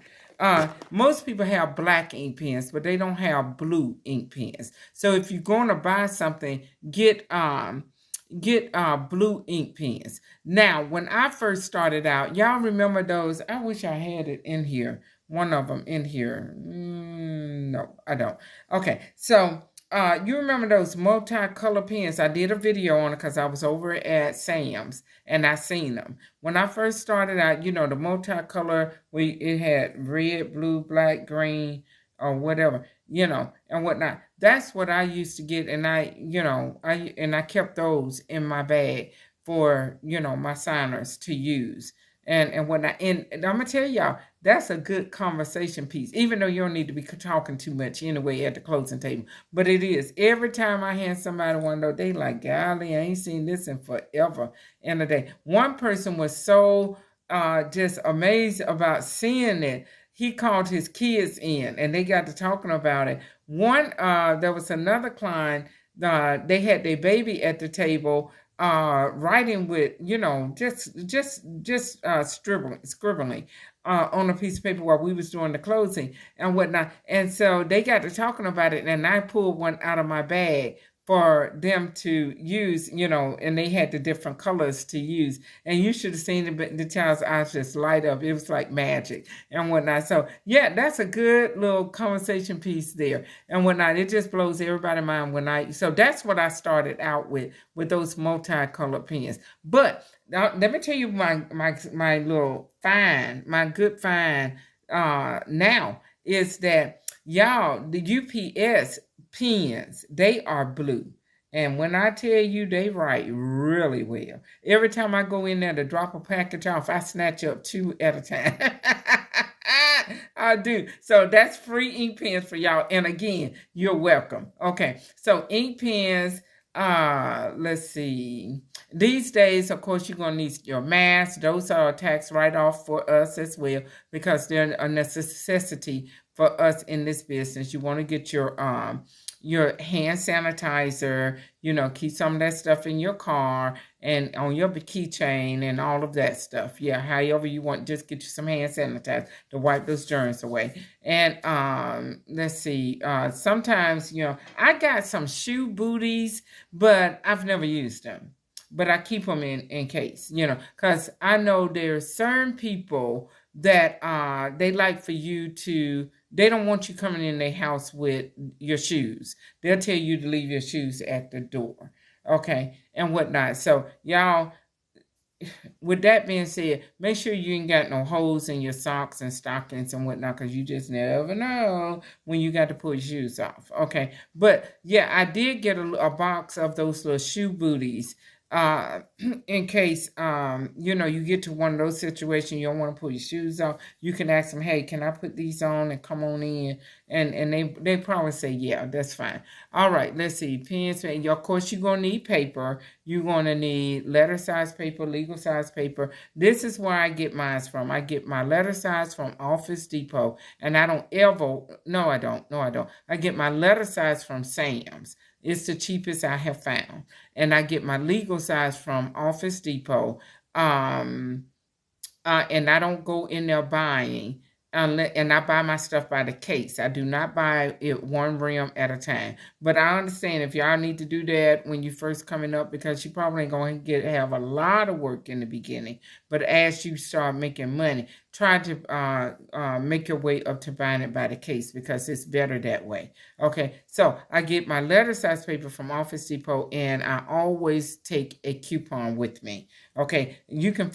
Most people have black ink pens, but they don't have blue ink pens. So if you're going to buy something, get blue ink pens. Now, when I first started out, y'all remember those? I wish I had it in here. One of them in here. No, I don't. Okay, so you remember those multicolor pens? I did a video on it because I was over at Sam's and I seen them. When I first started out, the multicolor, it had red, blue, black, green, or whatever, and whatnot. That's what I used to get, and I kept those in my bag for, my signers to use. And whatnot. And I'm gonna tell y'all, that's a good conversation piece, even though you don't need to be talking too much anyway at the closing table. But it is. Every time I hand somebody one of those, they like, golly, I ain't seen this in forever in a day. One person was so just amazed about seeing it. He called his kids in and they got to talking about it. There was another client, they had their baby at the table, writing with, just scribbling on a piece of paper while we was doing the closing and whatnot. And so they got to talking about it, and I pulled one out of my bag for them to use, and they had the different colors to use. And you should have seen the child's eyes just light up. It was like magic and whatnot. So yeah, that's a good little conversation piece there and whatnot. It just blows everybody's mind so that's what I started out with those multicolored pens. But let me tell you my little find, my good find now is that, y'all, the UPS pens, they are blue. And when I tell you, they write really well. Every time I go in there to drop a package off, I snatch up 2 at a time. I do. So that's free ink pens for y'all. And again, you're welcome. Okay. So ink pens, Let's see. These days, of course, you're gonna need your mask. Those are a tax write-off for us as well because they're a necessity for us in this business. You want to get your hand sanitizer, keep some of that stuff in your car and on your keychain and all of that stuff. Yeah, however you want, just get you some hand sanitizer to wipe those germs away. And let's see, sometimes, I got some shoe booties, but I've never used them. But I keep them in case, because I know there's certain people that they like for you to, they don't want you coming in their house with your shoes. They'll tell you to leave your shoes at the door, okay, and whatnot. So y'all, with that being said, make sure you ain't got no holes in your socks and stockings and whatnot, because you just never know when you got to pull your shoes off. Okay, but yeah, I did get a box of those little shoe booties. Uh, in case you get to one of those situations you don't want to pull your shoes off, you can ask them, "Hey, can I put these on and come on in?" And they probably say, "Yeah, that's fine." All right, let's see. Pens, of course, you're gonna need paper. You're going to need letter size paper, legal size paper. This is where I get mine from. I get my letter size from Office Depot. And I don't ever, no, I don't. No, I don't. I get my letter size from Sam's. It's the cheapest I have found. And I get my legal size from Office Depot. And I don't go in there buying. And I buy my stuff by the case. I do not buy it one rim at a time. But I understand if y'all need to do that when you first coming up, because you probably ain't going to have a lot of work in the beginning. But as you start making money, try to make your way up to buying it by the case, because it's better that way. Okay, so I get my letter size paper from Office Depot, and I always take a coupon with me. Okay, you can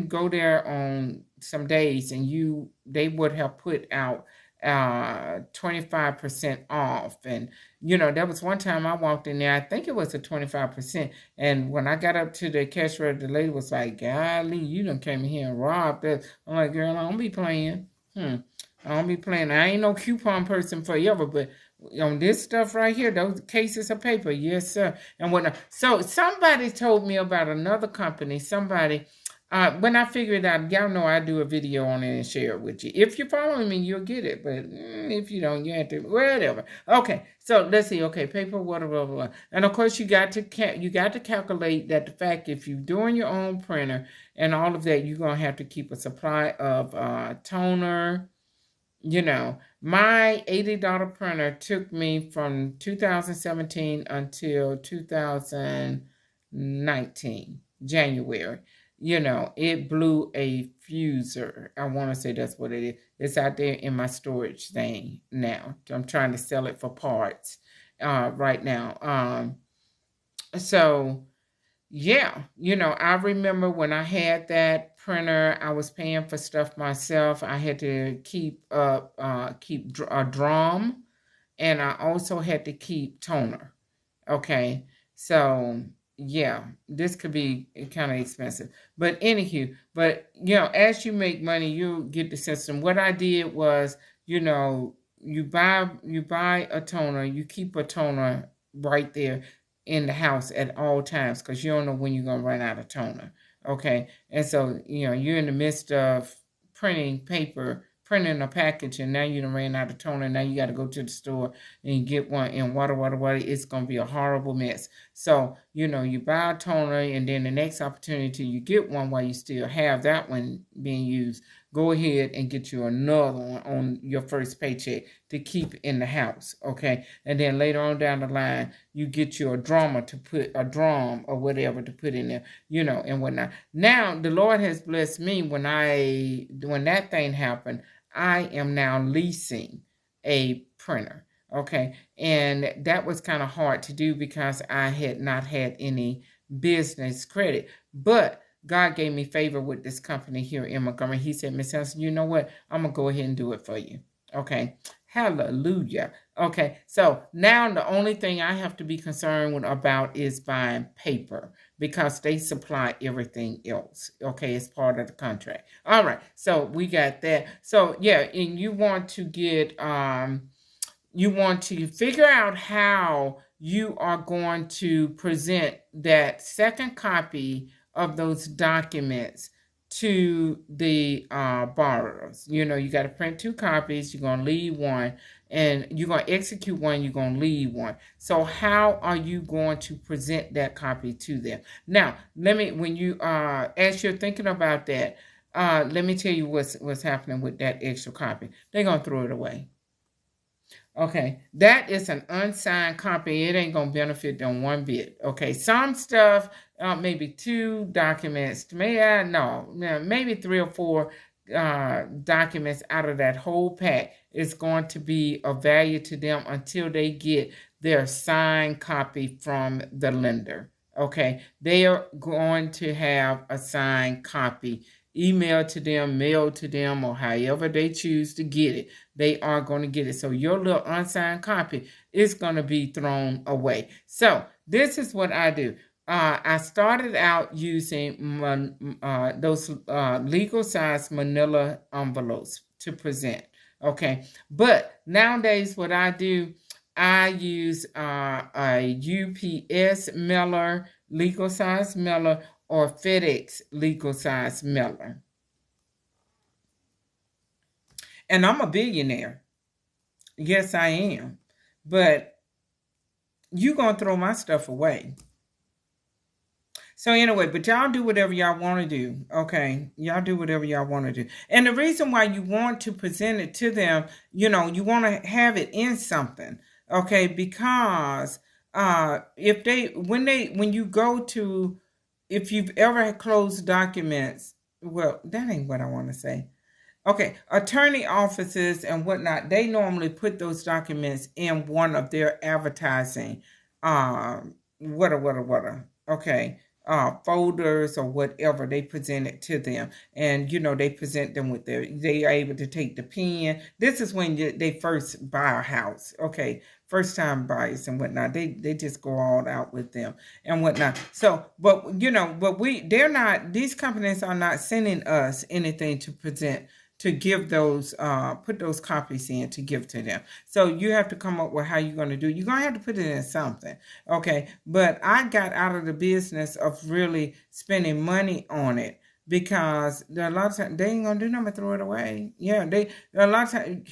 go there on some days and they would have put out 25% off. And there was one time I walked in there, I think it was a 25%, and when I got up to the cash register, the lady was like, "Golly, you done came in here and robbed us." I'm like, "Girl, I don't be playing. I don't be playing. I ain't no coupon person forever, but on this stuff right here, those cases of paper, yes, sir," and whatnot. So somebody told me about another company. When I figure it out, y'all know I do a video on it and share it with you. If you're following me, you'll get it. But if you don't, you have to, whatever. Okay, so let's see. Okay, paper, whatever. And of course, you got to calculate that the fact if you're doing your own printer and all of that, you're gonna have to keep a supply of toner. My $80 printer took me from 2017 until 2019, January. It blew a fuser. I want to say that's what it is. It's out there in my storage thing now. I'm trying to sell it for parts right now. So yeah, I remember when I had that printer, I was paying for stuff myself. I had to keep a drum, and I also had to keep toner. Okay, so yeah, this could be kind of expensive, but anywho, as you make money, you get the system. What I did was, you buy a toner, you keep a toner right there in the house at all times, because you don't know when you're gonna run out of toner. Okay, and so you're in the midst of printing a package, and now you done ran out of toner. Now you got to go to the store and get one, and water. It's gonna be a horrible mess. So you buy a toner, and then the next opportunity you get one while you still have that one being used, go ahead and get you another one on your first paycheck to keep in the house. Okay, and then later on down the line, you get you a drum or whatever to put in there, and whatnot. Now the Lord has blessed me when that thing happened. I am now leasing a printer. Okay, and that was kind of hard to do because I had not had any business credit, but God gave me favor with this company here in Montgomery. He said, "Miss Hanson, you know what? I'm going to go ahead and do it for you." Okay. Hallelujah. Okay. So now the only thing I have to be concerned about is buying paper, because they supply everything else. Okay. It's part of the contract. All right. So we got that. So yeah. And you want to figure out how you are going to present that second copy of those documents to the borrowers. You know, you got to print 2 copies, you're going to leave one, and you're going to execute one, you're going to leave one. So how are you going to present that copy to them? Now, when you, as you're thinking about that, let me tell you what's happening with that extra copy. They're going to throw it away. Okay, that is an unsigned copy. It ain't gonna benefit them one bit. Okay, some stuff, maybe 2 documents, maybe 3 or 4 documents out of that whole pack is going to be of value to them until they get their signed copy from the lender. Okay, they are going to have a signed copy emailed to them, mailed to them, or however they choose to get it. They are going to get it. So your little unsigned copy is going to be thrown away. So this is what I do. I started out using those legal size manila envelopes to present. Okay. But nowadays what I do, I use a UPS mailer, legal size mailer, or FedEx legal size mailer. And I'm a billionaire. Yes, I am. But you gonna throw my stuff away. So anyway, but y'all do whatever y'all want to do. Okay. Y'all do whatever y'all want to do. And the reason why you want to present it to them, you want to have it in something. Okay, because when you go to, if you've ever closed documents, well, that ain't what I want to say. Okay, attorney offices and whatnot, they normally put those documents in one of their advertising, okay, folders or whatever. They present it to them, and they present them with they are able to take the pen. This is when they first buy a house, okay, first time buyers and whatnot. They just go all out with them and whatnot. So, but they're not. These companies are not sending us anything to present, to give those, put those copies in to give to them. So you have to come up with how you're going to do. You're going to have to put it in something. Okay. But I got out of the business of really spending money on it because a lot of times they ain't going to do nothing but throw it away. Yeah. A lot of times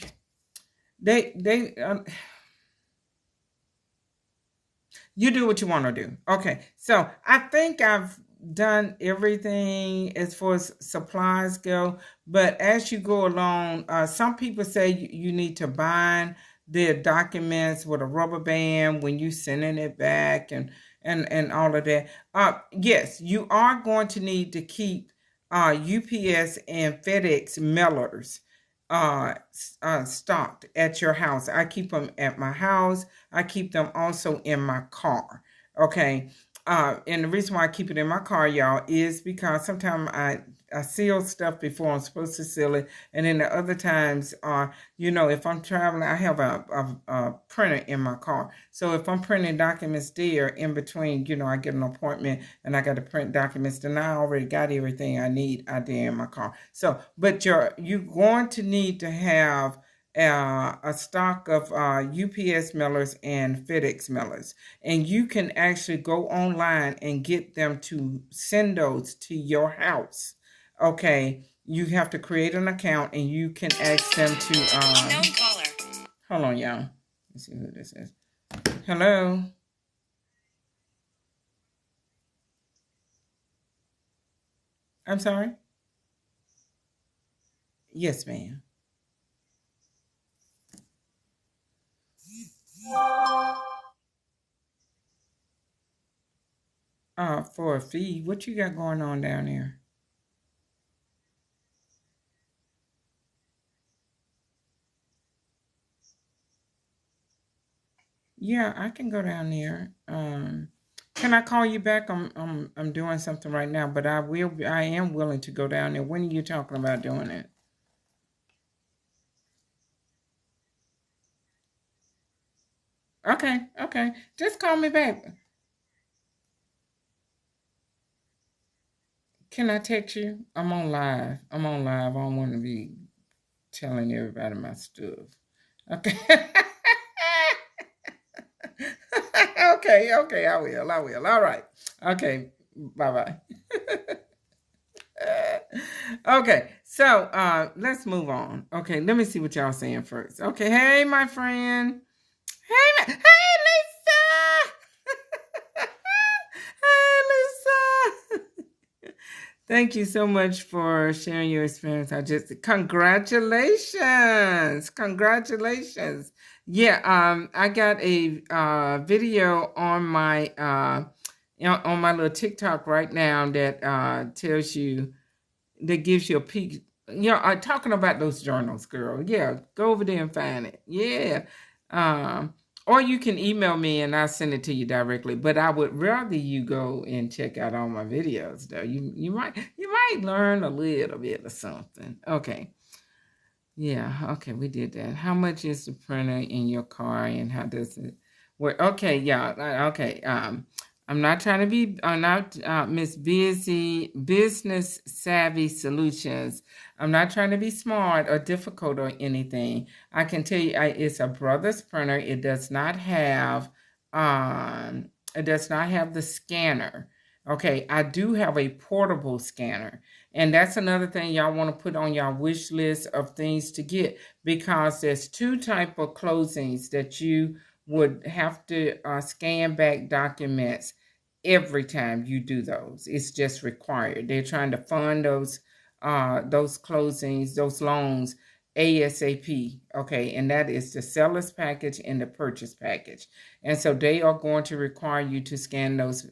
you do what you want to do. Okay. So I think I've done everything as far as supplies go, but as you go along, some people say you need to bind their documents with a rubber band when you sending it back, and all of that. Yes, you are going to need to keep UPS and FedEx mailers stocked at your house. I keep them at my house. I keep them also in my car. Okay. And the reason why I keep it in my car, y'all, is because sometimes I seal stuff before I'm supposed to seal it. And then the other times if I'm traveling, I have a printer in my car. So if I'm printing documents there in between, I get an appointment and I got to print documents, then I already got everything I need out there in my car. So, but you're going to need to have a stock of UPS mailers and FedEx mailers, and you can actually go online and get them to send those to your house. Okay, you have to create an account, and you can ask them to. Hold on, y'all. Let's see who this is. Hello. I'm sorry. Yes, ma'am. For a fee, what you got going on down there? Yeah, I can go down there. Can I call you back? I'm doing something right now, but I am willing to go down there. When are you talking about doing it? Okay, okay. Just call me back. Can I text you? I'm on live. I'm on live. I don't want to be telling everybody my stuff. Okay. Okay, I will. All right. Okay, bye-bye. Okay, so let's move on. Okay, let me see what y'all saying first. Okay, hey, my friend. Hey, Lisa. Hey, Lisa. Thank you so much for sharing your experience. Congratulations. Yeah, I got a video on my on my little TikTok right now that tells you, that gives you a peek. Yeah, I'm talking about those journals, girl. Yeah, go over there and find it. Yeah. Um, or you can email me and I'll send it to you directly. But I would rather you go and check out all my videos, though. You might learn a little bit or something. Okay. Yeah, okay, we did that. How much is the printer in your car and how does it work? Okay, yeah, okay. I'm not trying to be, I'm not Miss Busy Business Savvy Solutions. I'm not trying to be smart or difficult or anything. I can tell you, it's a Brothers printer. Um, it does not have the scanner. Okay, I do have a portable scanner. And that's another thing y'all want to put on your wish list of things to get, because there's two type of closings that you would have to scan back documents every time you do those. It's just required. They're trying to fund those closings, those loans ASAP. Okay, and that is the seller's package and the purchase package. And so they are going to require you to scan those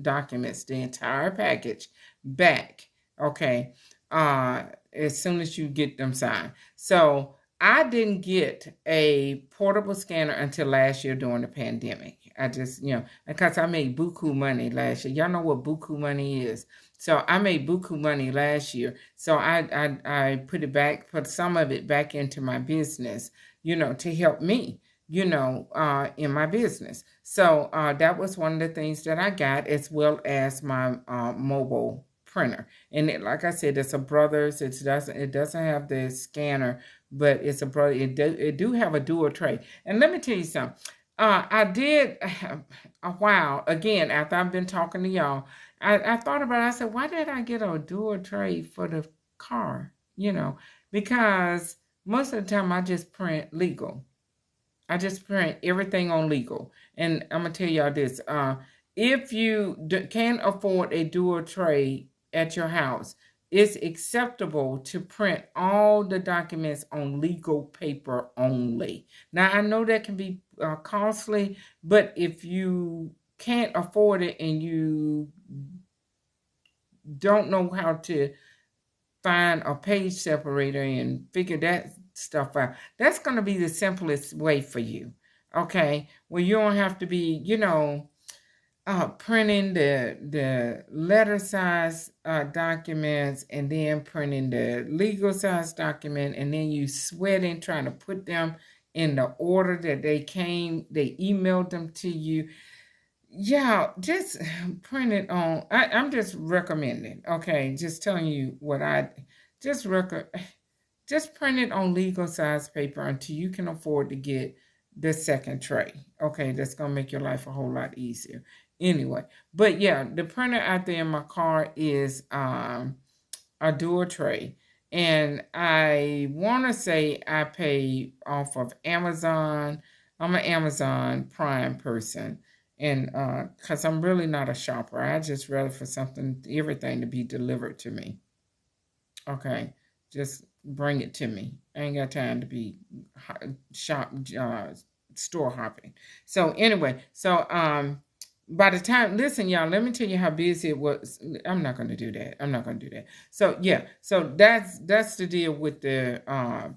documents, the entire package, back. Okay, as soon as you get them signed. So I didn't get a portable scanner until last year during the pandemic. I just, because I made buku money last year. Y'all know what buku money is. So I made buku money last year. So I put some of it back into my business, to help me, in my business. So that was one of the things that I got, as well as my mobile printer. And like I said, it's a Brothers. It doesn't have the scanner, but it's a Brother. It do have a dual tray. And let me tell you something. I did a while again after I've been talking to y'all. I thought about it. I said, why did I get a dual tray for the car? Because most of the time I just print legal. I just print everything on legal. And I'm going to tell y'all this. If you can't afford a dual tray at your house, it's acceptable to print all the documents on legal paper only. Now, I know that can be costly, but if you can't afford it and you don't know how to find a page separator and figure that stuff out, that's going to be the simplest way for you. Okay, well, you don't have to be, printing the letter size documents and then printing the legal size document, and then you sweating trying to put them in the order that they emailed them to you. Yeah, just print it on. I'm just recommending. Okay, just telling you what I just record. Just print it on legal size paper until you can afford to get the second tray. Okay, that's gonna make your life a whole lot easier. Anyway, but yeah, the printer out there in my car is a dual tray. And I want to say I pay off of Amazon. I'm an Amazon Prime person. And because I'm really not a shopper, I just rather for everything to be delivered to me. Okay, just bring it to me. I ain't got time to be shop store hopping. So anyway, by the time, listen, y'all, let me tell you how busy it was. I'm not going to do that. So yeah, so that's the deal with the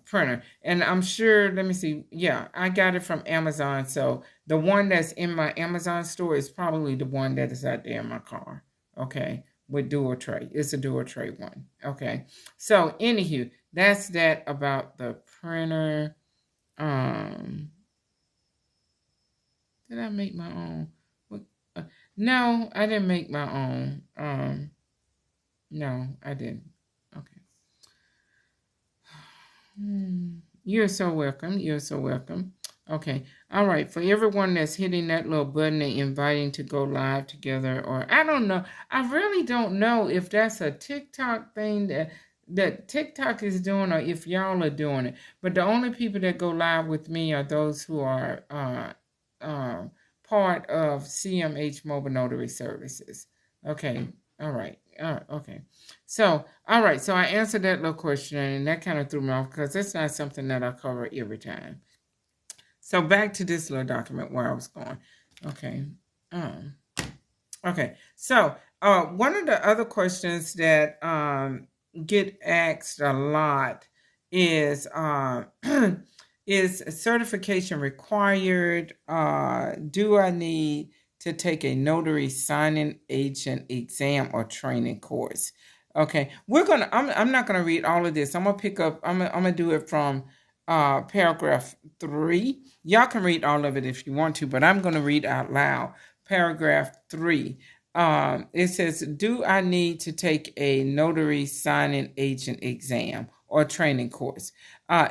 printer. And I'm sure, let me see. Yeah, I got it from Amazon. So the one that's in my Amazon store is probably the one that is out there in my car. Okay, with dual tray. It's a dual tray one. Okay. So anywho, that's that about the printer. Um, did I make my own? What? No, I didn't make my own. No, I didn't. Okay. You're so welcome. You're so welcome. Okay. All right. For everyone that's hitting that little button and inviting to go live together, or I don't know. I really don't know if that's a TikTok thing that TikTok is doing, or if y'all are doing it. But the only people that go live with me are those who are uh, part of CMH Mobile Notary Services. Okay. All right. Okay. So, all right. So I answered that little question, and that kind of threw me off because that's not something that I cover every time. So back to this little document where I was going. Okay. Um, okay. So one of the other questions that get asked a lot is is certification required? Do I need to take a notary signing agent exam or training course? Okay, I'm not gonna read all of this. I'm gonna pick up. I'm gonna do it from paragraph 3. Y'all can read all of it if you want to, but I'm gonna read out loud. Paragraph 3. It says, "Do I need to take a notary signing agent exam or training course?"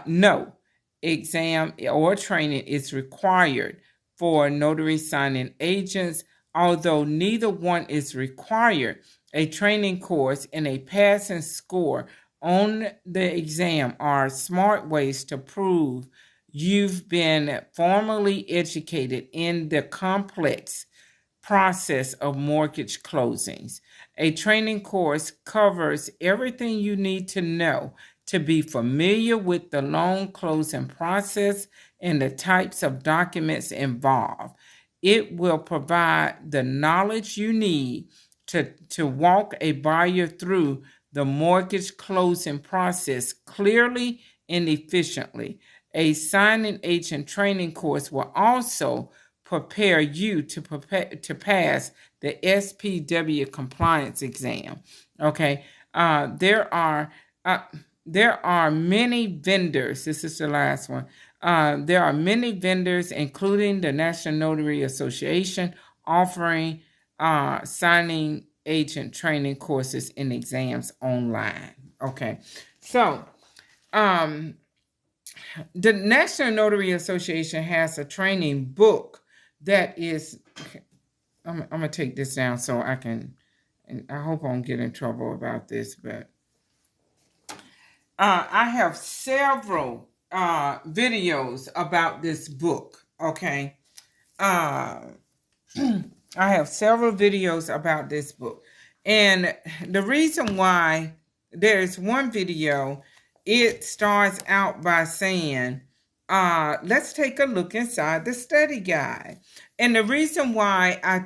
No, exam or training is required for notary signing agents, although neither one is required. A training course and a passing score on the exam are smart ways to prove you've been formally educated in the complex process of mortgage closings. A training course covers everything you need to know to be familiar with the loan closing process and the types of documents involved. It will provide the knowledge you need to walk a buyer through the mortgage closing process clearly and efficiently. A signing agent training course will also prepare you to pass the SPW compliance exam. Okay, there are many vendors. This is the last one. There are many vendors, including the National Notary Association, offering signing agent training courses and exams online. Okay, so the National Notary Association has a training book that is. I'm gonna take this down so I can. And I hope I don't get in trouble about this, but I have several videos about this book. Okay. Uh, I have several videos about this book. And the reason why there's one video, it starts out by saying, let's take a look inside the study guide. And the reason why I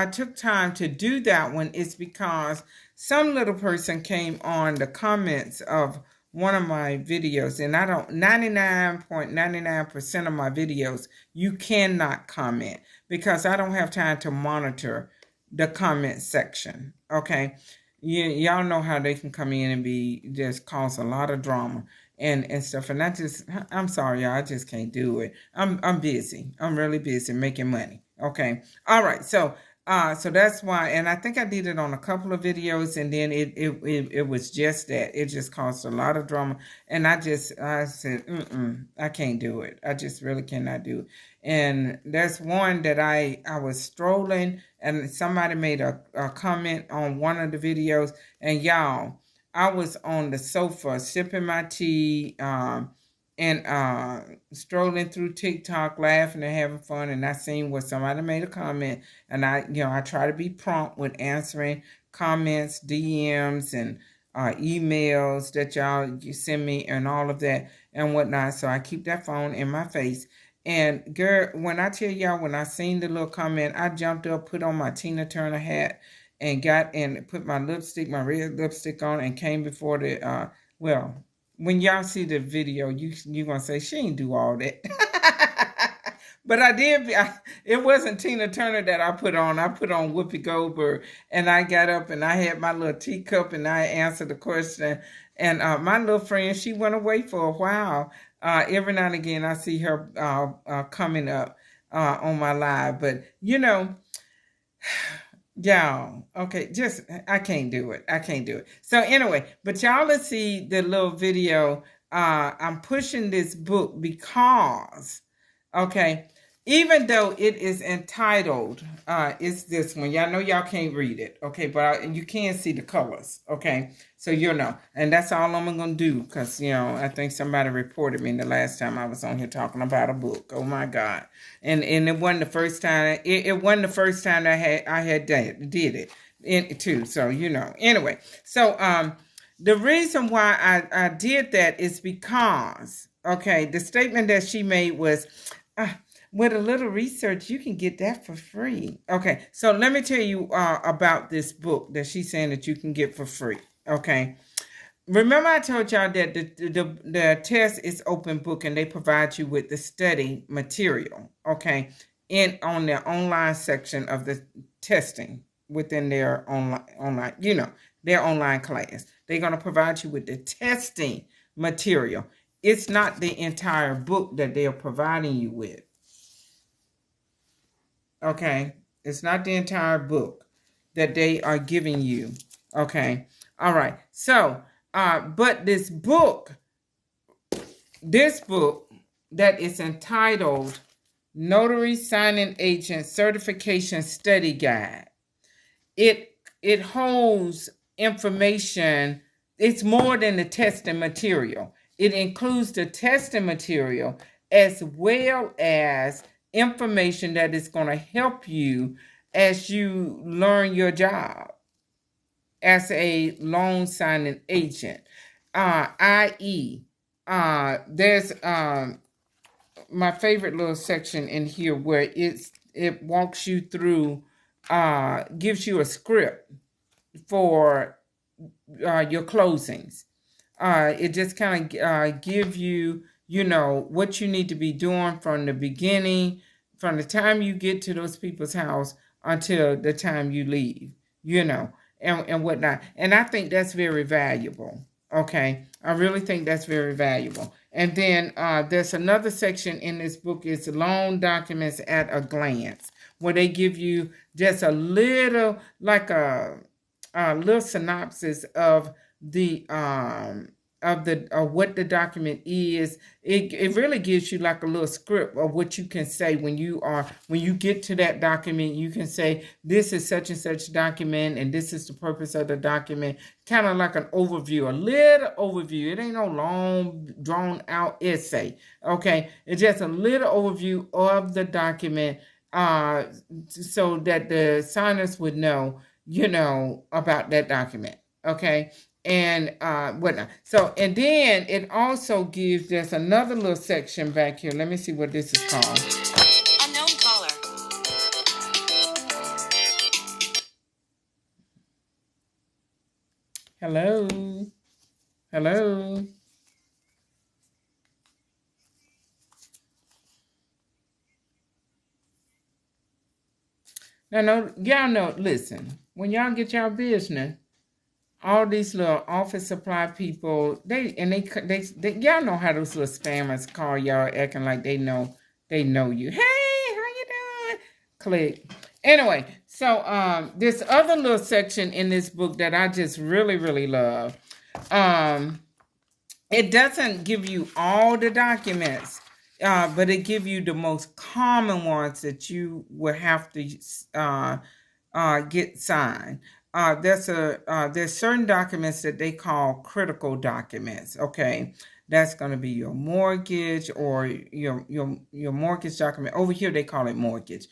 took time to do that one is because some little person came on the comments of one of my videos, and 99.99% of my videos, you cannot comment because I don't have time to monitor the comment section. Okay. Y'all know how they can come in and just cause a lot of drama and stuff. And I'm sorry, y'all, I just can't do it. I'm busy. I'm really busy making money. Okay. All right. So that's why, and I think I did it on a couple of videos, and then it was just that. It just caused a lot of drama. And I said, I can't do it. I just really cannot do it. And there's one that I was strolling, and somebody made a comment on one of the videos, and y'all, I was on the sofa sipping my tea, and strolling through TikTok, laughing and having fun, and I seen where somebody made a comment, and I try to be prompt with answering comments, DMs, and emails that you send me, and all of that and whatnot. So I keep that phone in my face. And girl, when I tell y'all, when I seen the little comment, I jumped up, put on my Tina Turner hat, and put my red lipstick on, and came before the when y'all see the video, you're going to say, she ain't do all that. But I did. It wasn't Tina Turner that I put on. I put on Whoopi Goldberg. And I got up and I had my little teacup and I answered the question. And my little friend, she went away for a while. Every now and again, I see her coming up on my live. But, y'all, okay, I can't do it. I can't do it. So anyway, but y'all, let's see the little video. I'm pushing this book because Okay. Even though it is entitled, it's this one. Y'all know y'all can't read it. Okay. But you can see the colors. Okay. So you'll know. And that's all I'm going to do. Because, I think somebody reported me the last time I was on here talking about a book. Oh, my God. And it wasn't the first time. It wasn't the first time I had did it too. So, Anyway. So, the reason why I did that is because, okay, the statement that she made was, with a little research, you can get that for free. Okay, so let me tell you about this book that she's saying that you can get for free. Okay, remember I told y'all that the test is open book and they provide you with the study material. Okay, on their online section of the testing within their online, their online class. They're going to provide you with the testing material. It's not the entire book that they're providing you with. Okay, it's not the entire book that they are giving you. Okay, all right. So, but this book that is entitled Notary Signing Agent Certification Study Guide, it holds information. It's more than the testing material. It includes the testing material as well as information that is going to help you as you learn your job as a loan signing agent. I.e., there's my favorite little section in here where it walks you through, gives you a script for your closings. It just kind of give you, what you need to be doing from the beginning, from the time you get to those people's house until the time you leave, and whatnot. And I think that's very valuable. Okay, I really think that's very valuable. And then there's another section in this book, is loan documents at a glance, where they give you just a little, like a little synopsis of what the document is. It really gives you like a little script of what you can say when you get to that document. You can say, this is such and such document, and this is the purpose of the document. Kind of like an overview, a little overview. It ain't no long, drawn out essay. Okay, it's just a little overview of the document, so that the signers would know, about that document. Okay. And whatnot. So, and then it also gives, there's another little section back here. Let me see what this is called. Unknown caller. Hello. Hello. Now, no, y'all know, listen, when y'all get y'all business, all these little office supply people, they y'all know how those little spammers call y'all acting like they know you. Hey, how you doing? Click. Anyway, so this other little section in this book that I just really, really love, it doesn't give you all the documents, but it gives you the most common ones that you will have to get signed. There's certain documents that they call critical documents. Okay, that's going to be your mortgage or your mortgage document. Over here they call it mortgage.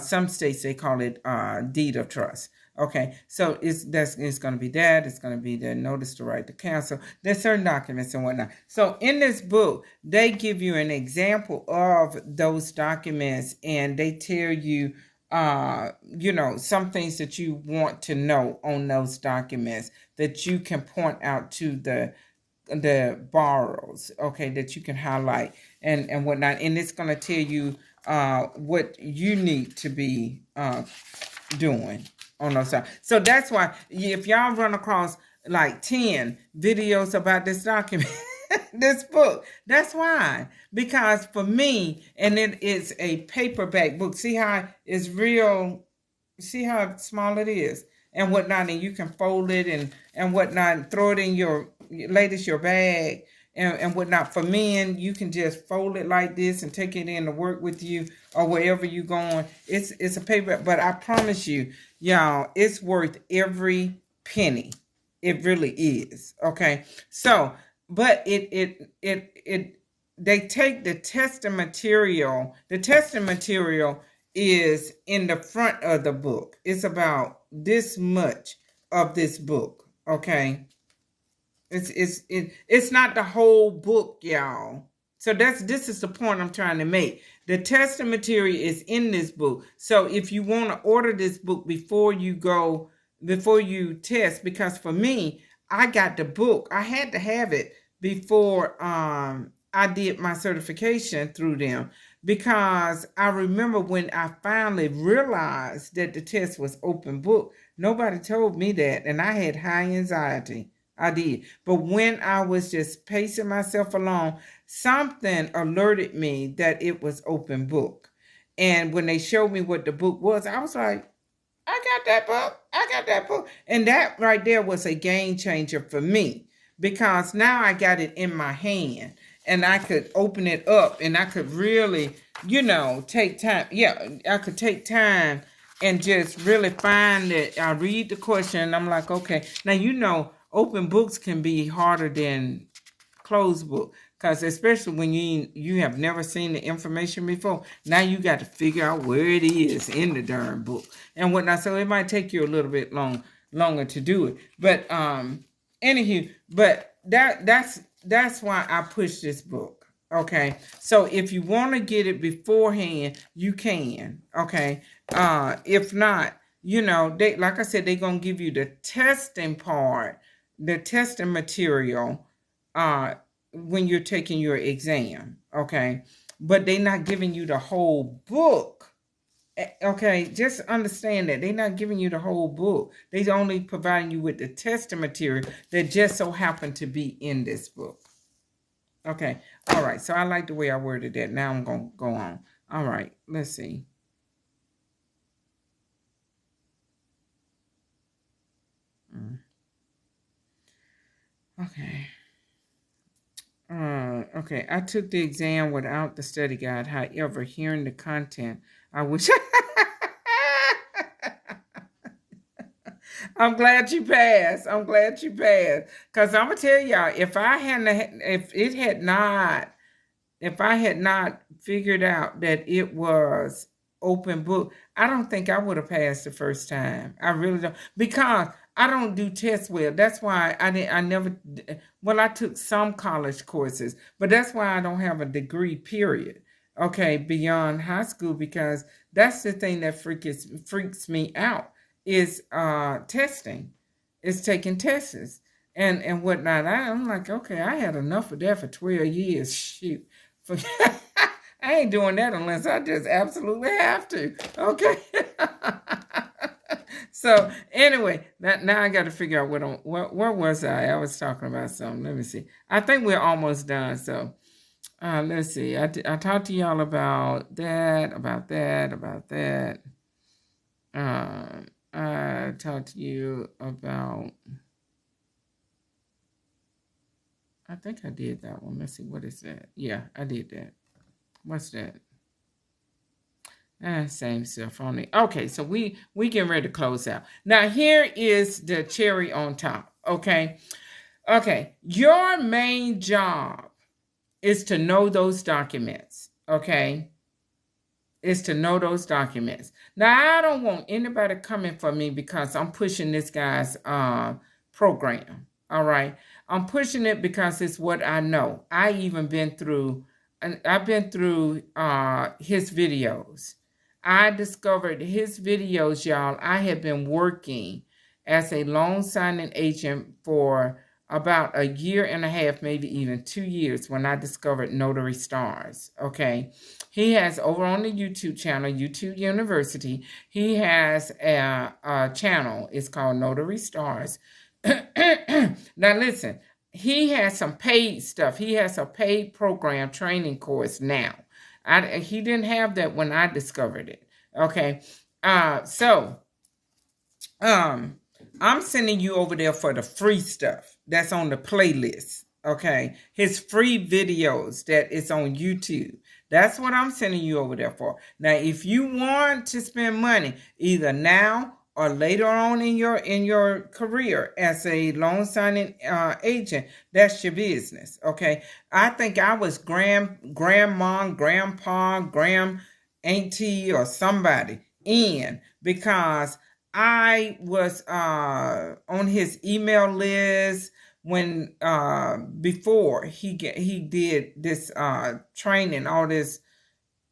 Some states they call it deed of trust. Okay, so it's going to be that. It's going to be the notice to right to cancel. There's certain documents and whatnot. So in this book, they give you an example of those documents, and they tell you, some things that you want to know on those documents that you can point out to the borrowers, okay, that you can highlight and whatnot. And it's going to tell you what you need to be doing on those sides. So that's why if y'all run across like 10 videos about this document, this book, that's why. Because for me, and it is a paperback book. See how it's real, see how small it is and whatnot, and you can fold it and whatnot, and throw it in your bag, and whatnot. For men, you can just fold it like this and take it in to work with you or wherever you're going. It's a paper, but I promise you, y'all, it's worth every penny. It really is. Okay. So, but it they take the testing material. The testing material is in the front of the book. It's about this much of this book. Okay. It's not the whole book, y'all. So this is the point I'm trying to make. The testing material is in this book. So if you want to order this book before you test, because for me, I got the book. I had to have it before I did my certification through them, because I remember when I finally realized that the test was open book. Nobody told me that, and I had high anxiety. I did. But when I was just pacing myself along, something alerted me that it was open book. And when they showed me what the book was, I was like, I got that book. I got that book. And that right there was a game changer for me, because now I got it in my hand and I could open it up and I could really, take time. Yeah, I could take time and just really find it. I read the question and I'm like, okay. Now, open books can be harder than closed book, because especially when you have never seen the information before, now you got to figure out where it is in the darn book and whatnot. So it might take you a little bit longer to do it. But anywho, but that's why I push this book. Okay, so if you want to get it beforehand, you can. Okay, if not, they, like I said, they're gonna give you the testing part, the testing material, when you're taking your exam. Okay, but they're not giving you the whole book. Okay, just understand that they're not giving you the whole book. They're only providing you with the testing material that just so happened to be in this book. Okay, all right. So I like the way I worded that. Now I'm gonna go on. All right, let's see. Okay. Okay, I took the exam without the study guide. However, hearing the content, I wish. I'm glad you passed. I'm glad you passed. Cause I'm gonna tell y'all, if I had not figured out that it was open book, I don't think I would have passed the first time. I really don't, because I don't do tests well. That's why I never. Well, I took some college courses, but that's why I don't have a degree. Period. Okay, beyond high school, because that's the thing that freaks me out is testing. It's taking tests and whatnot. I'm like, okay, I had enough of that for 12 years. Shoot. I ain't doing that unless I just absolutely have to. Okay. So anyway, now I got to figure out where was I? I was talking about something. Let me see. I think we're almost done. So let's see. I talked to y'all about that. I talked to you about. I think I did that one. Let's see. What is that? Yeah, I did that. What's that? Same stuff only. Okay, so we getting ready to close out. Now here is the cherry on top. Okay. Your main job is to know those documents. Okay. Is to know those documents. Now I don't want anybody coming for me because I'm pushing this guy's program. All right. I'm pushing it because it's what I know. I've been through his videos. I discovered his videos, y'all. I have been working as a loan signing agent for about a year and a half, maybe even 2 years, when I discovered Notary Stars. Okay. He has over on the YouTube channel, YouTube University, he has a channel. It's called Notary Stars. Now listen, he has some paid stuff. He has a paid program training course now. He didn't have that when I discovered it. Okay. So I'm sending you over there for the free stuff that's on the playlist. Okay, his free videos that is on YouTube. That's what I'm sending you over there for. Now, if you want to spend money, either now or later on in your career as a loan signing agent, that's your business. Okay, I think I was grandma, grandpa, auntie, or somebody in because I was on his email list when before he did this training, all this,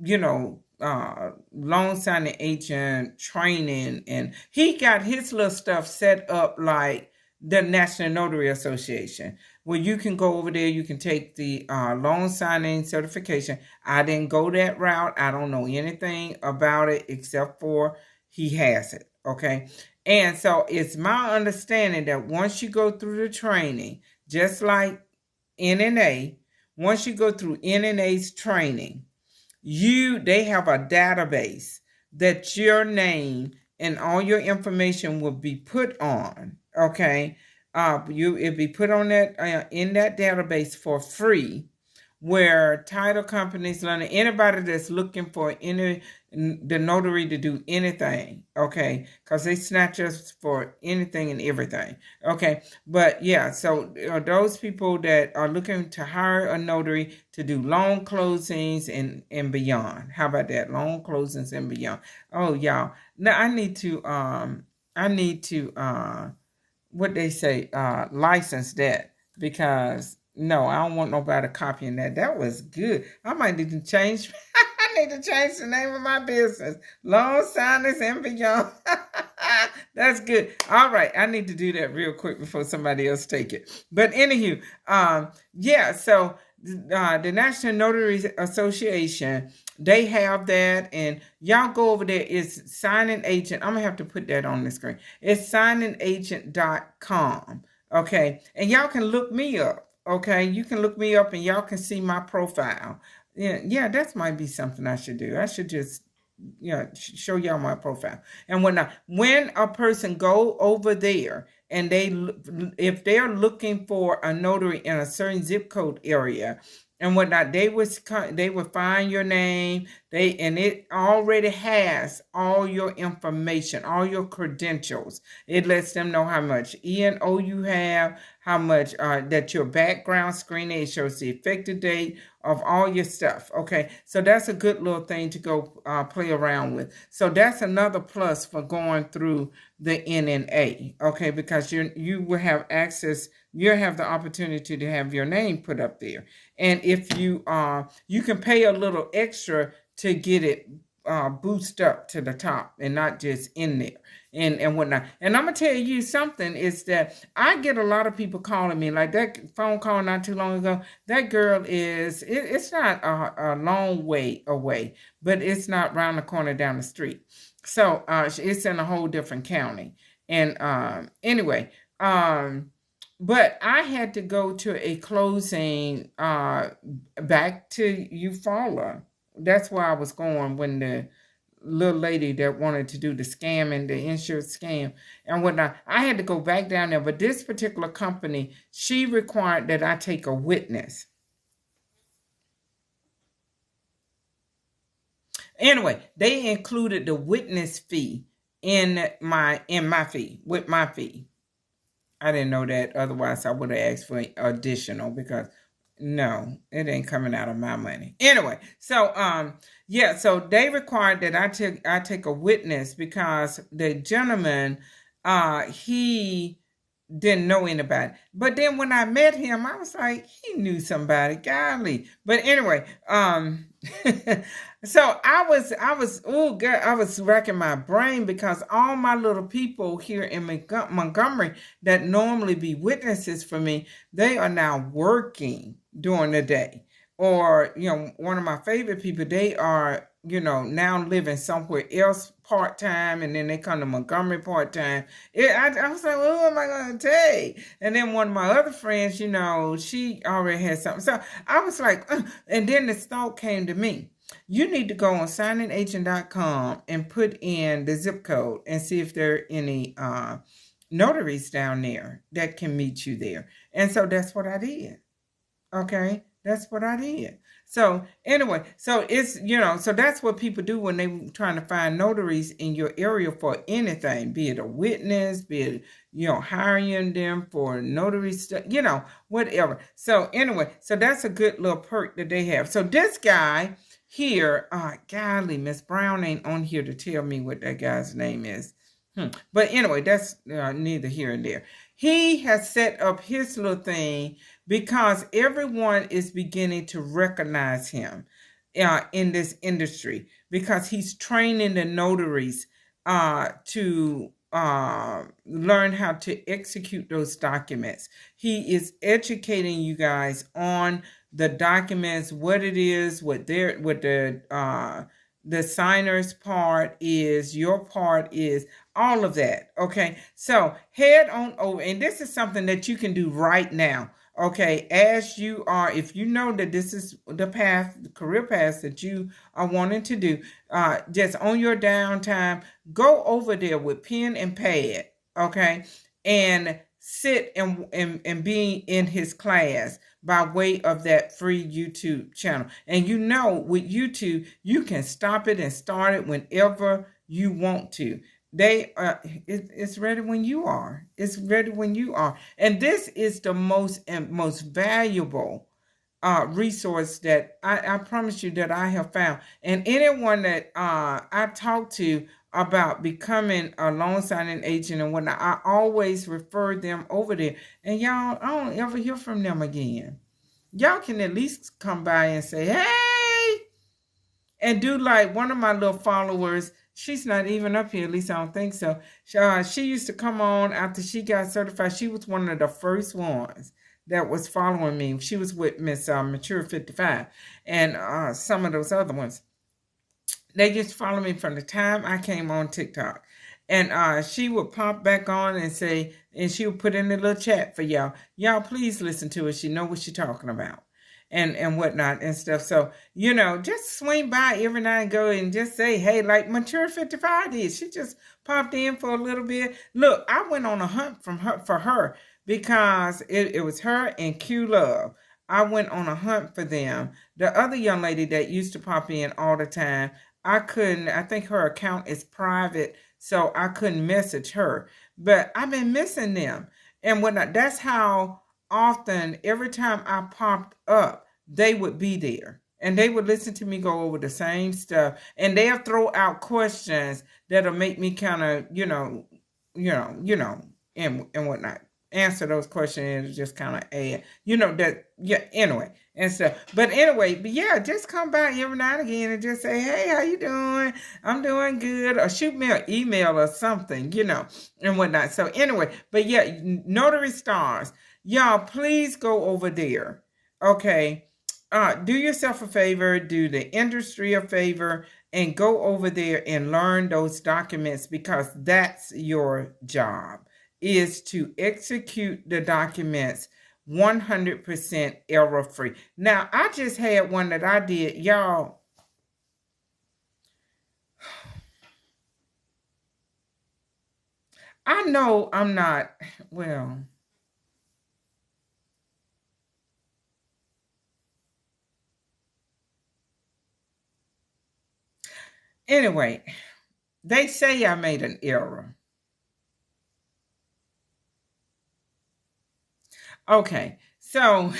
loan signing agent training, and he got his little stuff set up like the National Notary Association, where you can go over there, you can take the loan signing certification. I didn't go that route. I don't know anything about it except for he has it. Okay. And so it's my understanding that once you go through the training, just like NNA, once you go through NNA's training, they have a database that your name and all your information will be put on. Okay, it'll be put on that in that database for free, where title companies, anybody that's looking for the notary to do anything, okay, because they snatch us for anything and everything, okay. But yeah, so those people that are looking to hire a notary to do loan closings and beyond. How about that? Loan closings and beyond. Oh, y'all. Now I need to what they say, license that, because no, I don't want nobody copying that. That was good. I might need to change. I need to change the name of my business. Loan signers and beyond. That's good. All right, I need to do that real quick before somebody else take it. But anywho, yeah. So the National Notary Association, they have that, and y'all go over there. It's signing agent. I'm gonna have to put that on the screen. It's signingagent.com. Okay, and y'all can look me up. Okay, you can look me up, and y'all can see my profile. Yeah, that might be something I should do. I should just show y'all my profile and whatnot. When a person go over there and if they're looking for a notary in a certain zip code area and whatnot, they would find your name. And it already has all your information, all your credentials. It lets them know how much E&O you have, how much that your background screening. It shows the effective date of all your stuff. Okay, so that's a good little thing to go play around with. So that's another plus for going through the NNA. Okay, because you will have access. You'll have the opportunity to have your name put up there, and if you can pay a little extra to get it boost up to the top and not just in there and whatnot. And I'm gonna tell you something is that I get a lot of people calling me, like that phone call not too long ago. That girl it's not a long way away, but it's not round the corner down the street. So it's in a whole different county. And anyway, but I had to go to a closing back to Eufaula. That's where I was going when the little lady that wanted to do the scam and the insurance scam and whatnot. I had to go back down there. But this particular company, she required that I take a witness. Anyway, they included the witness fee in my fee, with my fee. I didn't know that. Otherwise, I would have asked for additional, because no, it ain't coming out of my money. Anyway, so yeah, so they required that I take a witness, because the gentleman he didn't know anybody. But then when I met him, I was like, he knew somebody. Golly. But anyway, so I was racking my brain, because all my little people here in Montgomery that normally be witnesses for me, they are now working during the day. Or, one of my favorite people, they are, now living somewhere else part-time, and then they come to Montgomery part-time. I was like, well, who am I going to take? And then one of my other friends, she already had something. So I was like, and then the thought came to me. You need to go on signingagent.com and put in the zip code and see if there are any notaries down there that can meet you there. And so that's what I did. Okay, that's what I did. So anyway, so it's so that's what people do when they trying to find notaries in your area for anything, be it a witness, be it hiring them for notary stuff, whatever. So anyway, so that's a good little perk that they have. So this guy here, golly, Miss Brown ain't on here to tell me what that guy's name is. But anyway, that's neither here and there. He has set up his little thing because everyone is beginning to recognize him in this industry because he's training the notaries to learn how to execute those documents. He is educating you guys on the documents, what it is, what the signer's part is, your part is, all of that. Okay, so head on over, and this is something that you can do right now. Okay, as you are, if you know that this is the path, the career path that you are wanting to do, just on your downtime, go over there with pen and pad, okay, and sit and be in his class by way of that free YouTube channel. And with YouTube, you can stop it and start it whenever you want to. It's ready when you are. It's ready when you are. And this is the most valuable resource that I promise you that I have found. And anyone that I talk to about becoming a loan signing agent and whatnot, I always refer them over there. And y'all, I don't ever hear from them again. Y'all can at least come by and say, hey, and do like one of my little followers. She's not even up here, at least I don't think so. She used to come on after she got certified. She was one of the first ones that was following me. She was with Miss Mature 55 and some of those other ones. They just follow me from the time I came on TikTok. And she would pop back on and say, and she would put in a little chat for y'all. Y'all, please listen to her. She know what she's talking about and whatnot and stuff. So, just swing by every now and go and just say, hey, like Mature 55 did. She just popped in for a little bit. Look, I went on a hunt for her because it was her and Q Love. I went on a hunt for them. The other young lady that used to pop in all the time, I think her account is private, so I couldn't message her. But I've been missing them. And whatnot. That's how often, every time I popped up, they would be there. And they would listen to me go over the same stuff. And they'll throw out questions that'll make me kind of, and whatnot. Answer those questions and just kind of add, anyway, and stuff. But yeah, just come by every now and again and just say, hey, how you doing? I'm doing good. Or shoot me an email or something, and whatnot. So anyway, but yeah, Notary Stars, y'all, please go over there. Okay. Do yourself a favor, do the industry a favor, and go over there and learn those documents because that's your job, is to execute the documents 100% error free. Now, I just had one that I did, y'all. I know I'm not, well, anyway, they say I made an error. Okay, so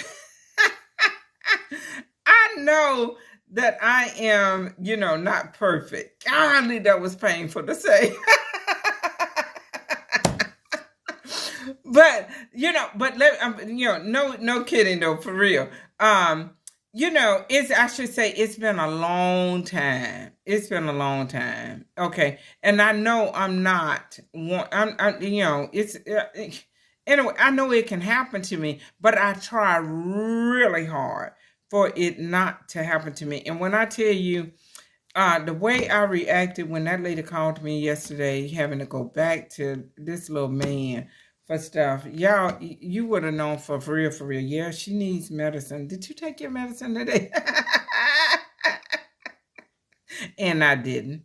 I know that I am, not perfect. Golly, that was painful to say. No kidding though, for real. I should say it's been a long time. It's been a long time. Okay, and I know I'm not one. It's anyway. I know it can happen to me, but I try really hard for it not to happen to me. And when I tell you, the way I reacted when that lady called me yesterday, having to go back to this little man for stuff, y'all, you would have known for real, for real. Yeah, she needs medicine. Did you take your medicine today? And I didn't.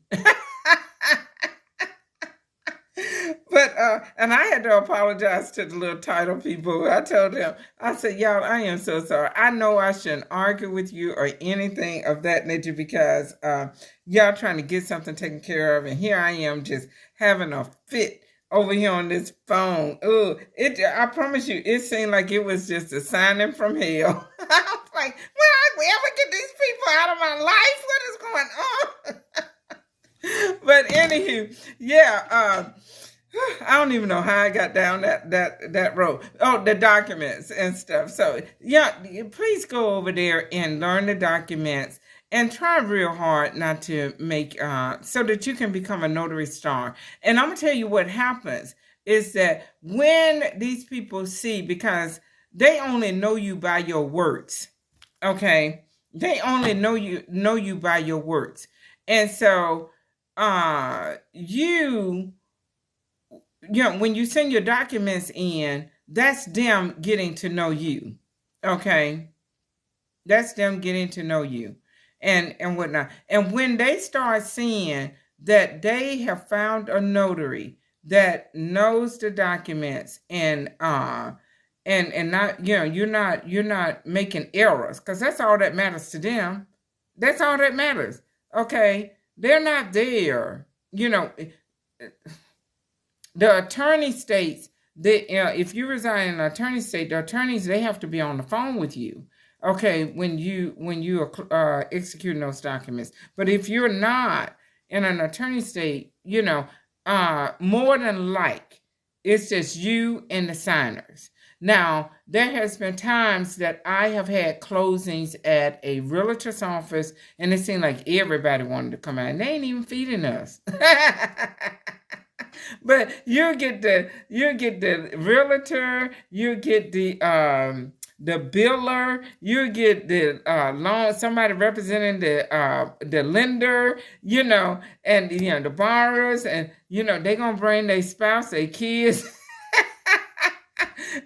But And I had to apologize to the little title people. I told them, I said, y'all, I am so sorry. I know I shouldn't argue with you or anything of that nature because y'all trying to get something taken care of. And here I am just having a fit over here on this phone. Oh, I promise you, it seemed like it was just a signing from hell. I was like, will I ever get these people out of my life? What is going on? But anywho, yeah, I don't even know how I got down that road. Oh, the documents and stuff. So yeah, please go over there and learn the documents and try real hard not to make so that you can become a notary star. And I'm gonna tell you what happens is that when these people see, because they only know you by your words, okay? They only know you by your words, and so you know, when you send your documents in, that's them getting to know you. Okay? That's them getting to know you and whatnot. And when they start seeing that they have found a notary that knows the documents and not, you know, you're not making errors, because that's all that matters to them. That's all that matters. Okay? They're not there. You know, the attorney states that if you reside in an attorney state, the attorneys, they have to be on the phone with you. Okay, when you are executing those documents. But if you're not in an attorney state, you know, more than like, it's just you and the signers. Now, there has been times that I have had closings at a realtor's office, and it seemed like everybody wanted to come out, and they ain't even feeding us. But you get the realtor, you get the biller, you get the loan, somebody representing the lender, you know, and you know the borrowers, and you know they're gonna bring their spouse, their kids.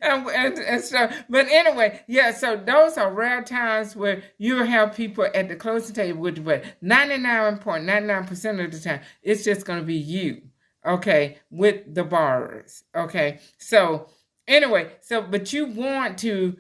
And stuff. But anyway, yeah, so those are rare times where you have people at the closing table with you, but 99.99% of the time, it's just going to be you, okay, with the borrowers, okay? So anyway, but you want to,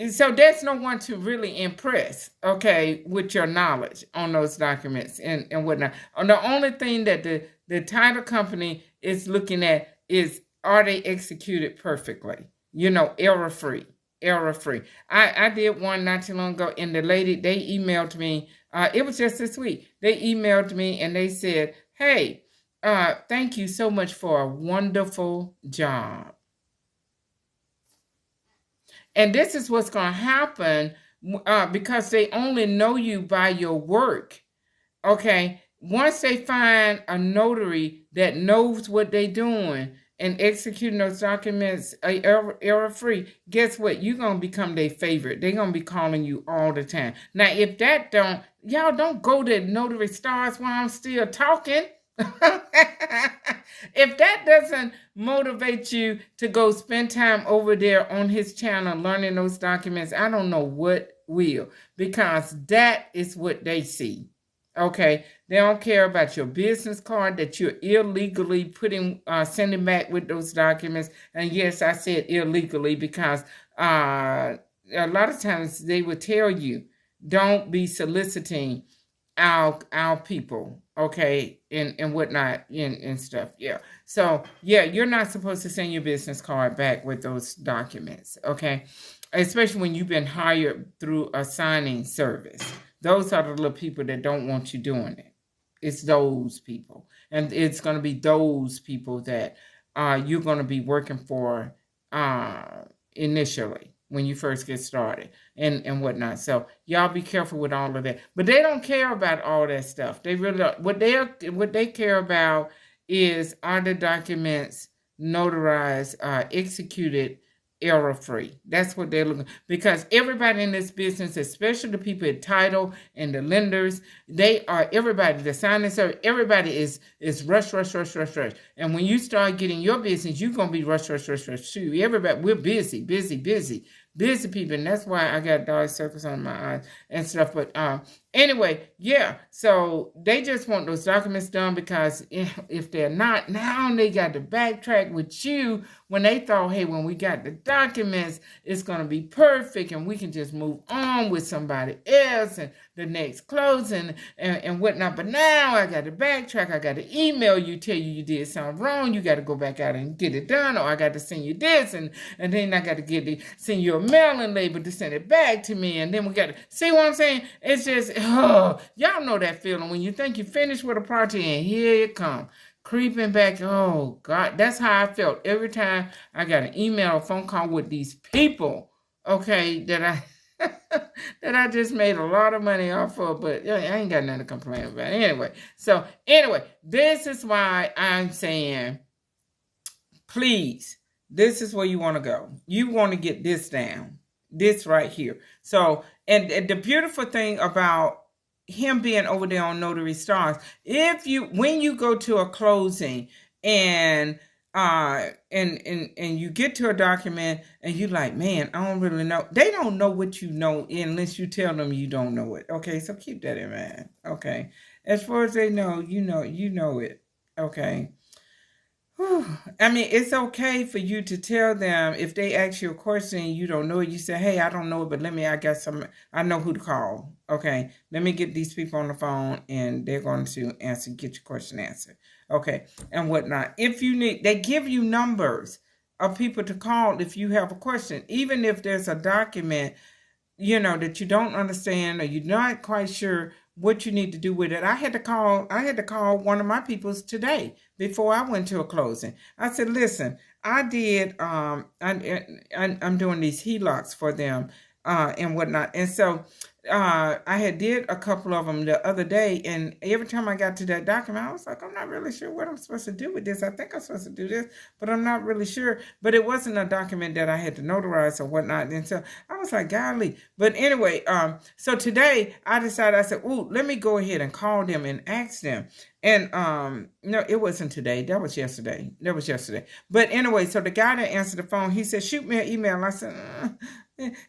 so there's no one to really impress, okay, with your knowledge on those documents and whatnot. And the only thing that the title company is looking at is, are they executed perfectly? You know, error-free. I did one not too long ago, and the lady, they emailed me. It was just this week. They emailed me, and they said, hey, thank you so much for a wonderful job. And this is what's going to happen because they only know you by your work, okay? Once they find a notary that knows what they're doing, and executing those documents error-free, guess what? You're going to become their favorite. They're going to be calling you all the time. Now, if that y'all don't go to Notary Stars while I'm still talking. If that doesn't motivate you to go spend time over there on his channel learning those documents, I don't know what will, because that is what they see. Okay, they don't care about your business card that you're illegally sending back with those documents. And yes, I said illegally because a lot of times they will tell you, don't be soliciting our people, okay, and whatnot and stuff. Yeah. So yeah, you're not supposed to send your business card back with those documents, okay? Especially when you've been hired through a signing service. Those are the little people that don't want you doing it. It's those people. And it's going to be those people that you're going to be working for initially when you first get started and whatnot. So y'all be careful with all of that. But they don't care about all that stuff. They really don't. What they care about is, are the documents notarized, executed, error-free. That's what they're looking, because everybody in this business, especially the people at title and the lenders, everybody, the signing service, everybody is rush. And when you start getting your business, you're going to be rush too. Everybody, we're busy. busy people, and that's why I got dark circles on my eyes and stuff. But anyway, yeah. So they just want those documents done because if they're not, now they got to backtrack with you when they thought, hey, when we got the documents, it's gonna be perfect and we can just move on with somebody else and the next closing and whatnot. But now I got to backtrack. I got to email you, tell you did something wrong. You got to go back out and get it done, or I got to send you this, and then I got to send you a mailing label to send it back to me, and then we got to see what I'm saying. It's just, y'all know that feeling when you think you finished with a project and here it comes. Creeping back, oh God, that's how I felt every time I got an email or phone call with these people, okay, that I just made a lot of money off of, but I ain't got nothing to complain about. Anyway, this is why I'm saying, please, this is where you want to go. You want to get this down, this right here. So, and the beautiful thing about him being over there on Notary Stars, when you go to a closing and you get to a document and you like, man, I don't really know. They don't know what you know unless you tell them you don't know it. Okay, so keep that in mind. Okay, as far as they know, you know it. Okay. I mean, it's okay for you to tell them if they ask you a question and you don't know it. You say, hey, I don't know it, but I know who to call. Okay, let me get these people on the phone and they're going to get your question answered. Okay, and whatnot. If you need, they give you numbers of people to call if you have a question. Even if there's a document, that you don't understand or you're not quite sure what you need to do with it. I had to call one of my peoples today before I went to a closing. I said, listen, I did, I'm doing these HELOCs for them and whatnot. And so I had did a couple of them the other day, and every time I got to that document, I was like, I'm not really sure what I'm supposed to do with this. I think I'm supposed to do this, but I'm not really sure. But it wasn't a document that I had to notarize or whatnot. And so I was like, golly. But anyway, so today I said, ooh, let me go ahead and call them and ask them. And no, it wasn't today. That was yesterday. But anyway, so the guy that answered the phone, he said, shoot me an email. I said,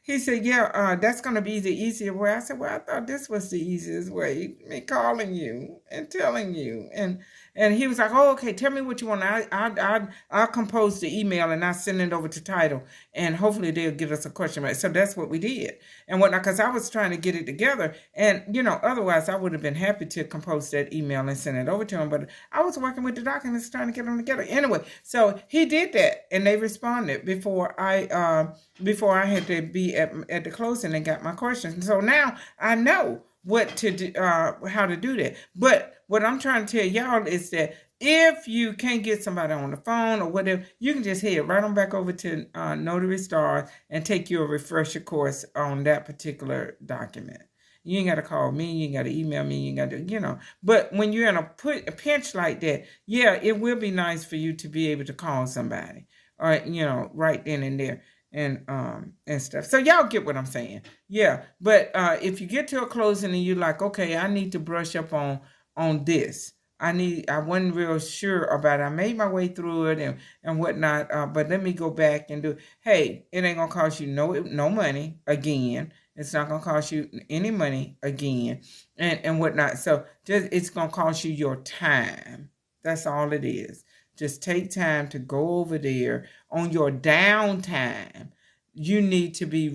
He said, yeah, that's going to be the easier way. I said, well, I thought this was the easiest way, me calling you and telling you. And he was like, oh, okay, tell me what you want. I'll compose the email and I'll send it over to title. And hopefully they'll give us a question back. So that's what we did. And whatnot, because I was trying to get it together. And, otherwise I would have been happy to compose that email and send it over to him. But I was working with the documents trying to get them together. Anyway, so he did that. And they responded before I had to be at the closing and got my questions. So now I know what to do, how to do that. But what I'm trying to tell y'all is that if you can't get somebody on the phone or whatever, you can just head right on back over to Notary Stars and take your refresher course on that particular document. You ain't got to call me. You ain't got to email me. You ain't got to, But when you're in a pinch like that, yeah, it will be nice for you to be able to call somebody, or right then and there. And stuff. So y'all get what I'm saying. Yeah. But if you get to a closing and you're like, okay, I need to brush up on this. I wasn't real sure about it. I made my way through it and whatnot. But let me go back and do, hey, it ain't gonna cost you no money again. It's not gonna cost you any money again and whatnot. So it's gonna cost you your time. That's all it is. Just take time to go over there on your downtime. You need to be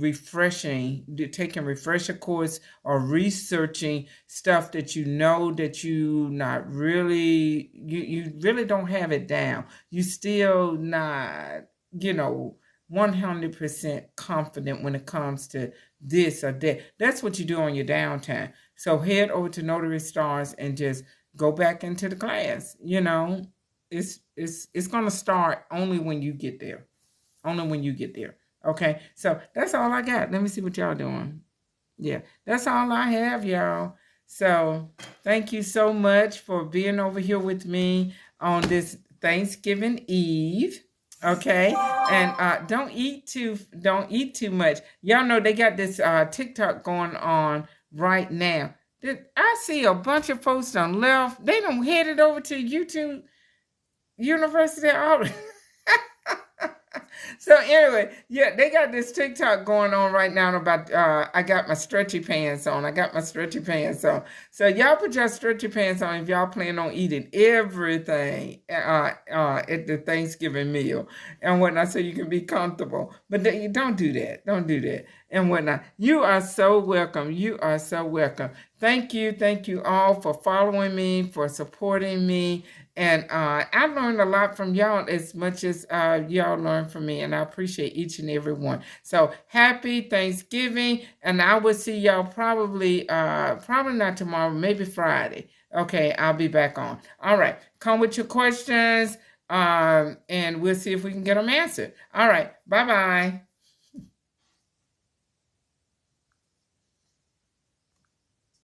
taking refresher course or researching stuff that you know that you not really, you really don't have it down. You still not, 100% confident when it comes to this or that. That's what you do on your downtime. So head over to Notary Stars and just go back into the class, It's going to start only when you get there. Okay, so that's all I got. Let me see what y'all doing. Yeah, that's all I have, y'all. So thank you so much for being over here with me on this Thanksgiving Eve. Okay, and don't eat too much. Y'all know they got this TikTok going on right now. I see a bunch of folks on left. They done headed over to YouTube University. So anyway, yeah, they got this TikTok going on right now about I got my stretchy pants on. I got my stretchy pants on. So y'all put your stretchy pants on if y'all plan on eating everything at the Thanksgiving meal and whatnot, so you can be comfortable. But you don't do that. Don't do that and whatnot. You are so welcome. You are so welcome. Thank you all for following me, for supporting me. And I learned a lot from y'all as much as y'all learned from me. And I appreciate each and every one. So happy Thanksgiving. And I will see y'all probably not tomorrow, maybe Friday. Okay, I'll be back on. All right. Come with your questions. And we'll see if we can get them answered. All right. Bye-bye.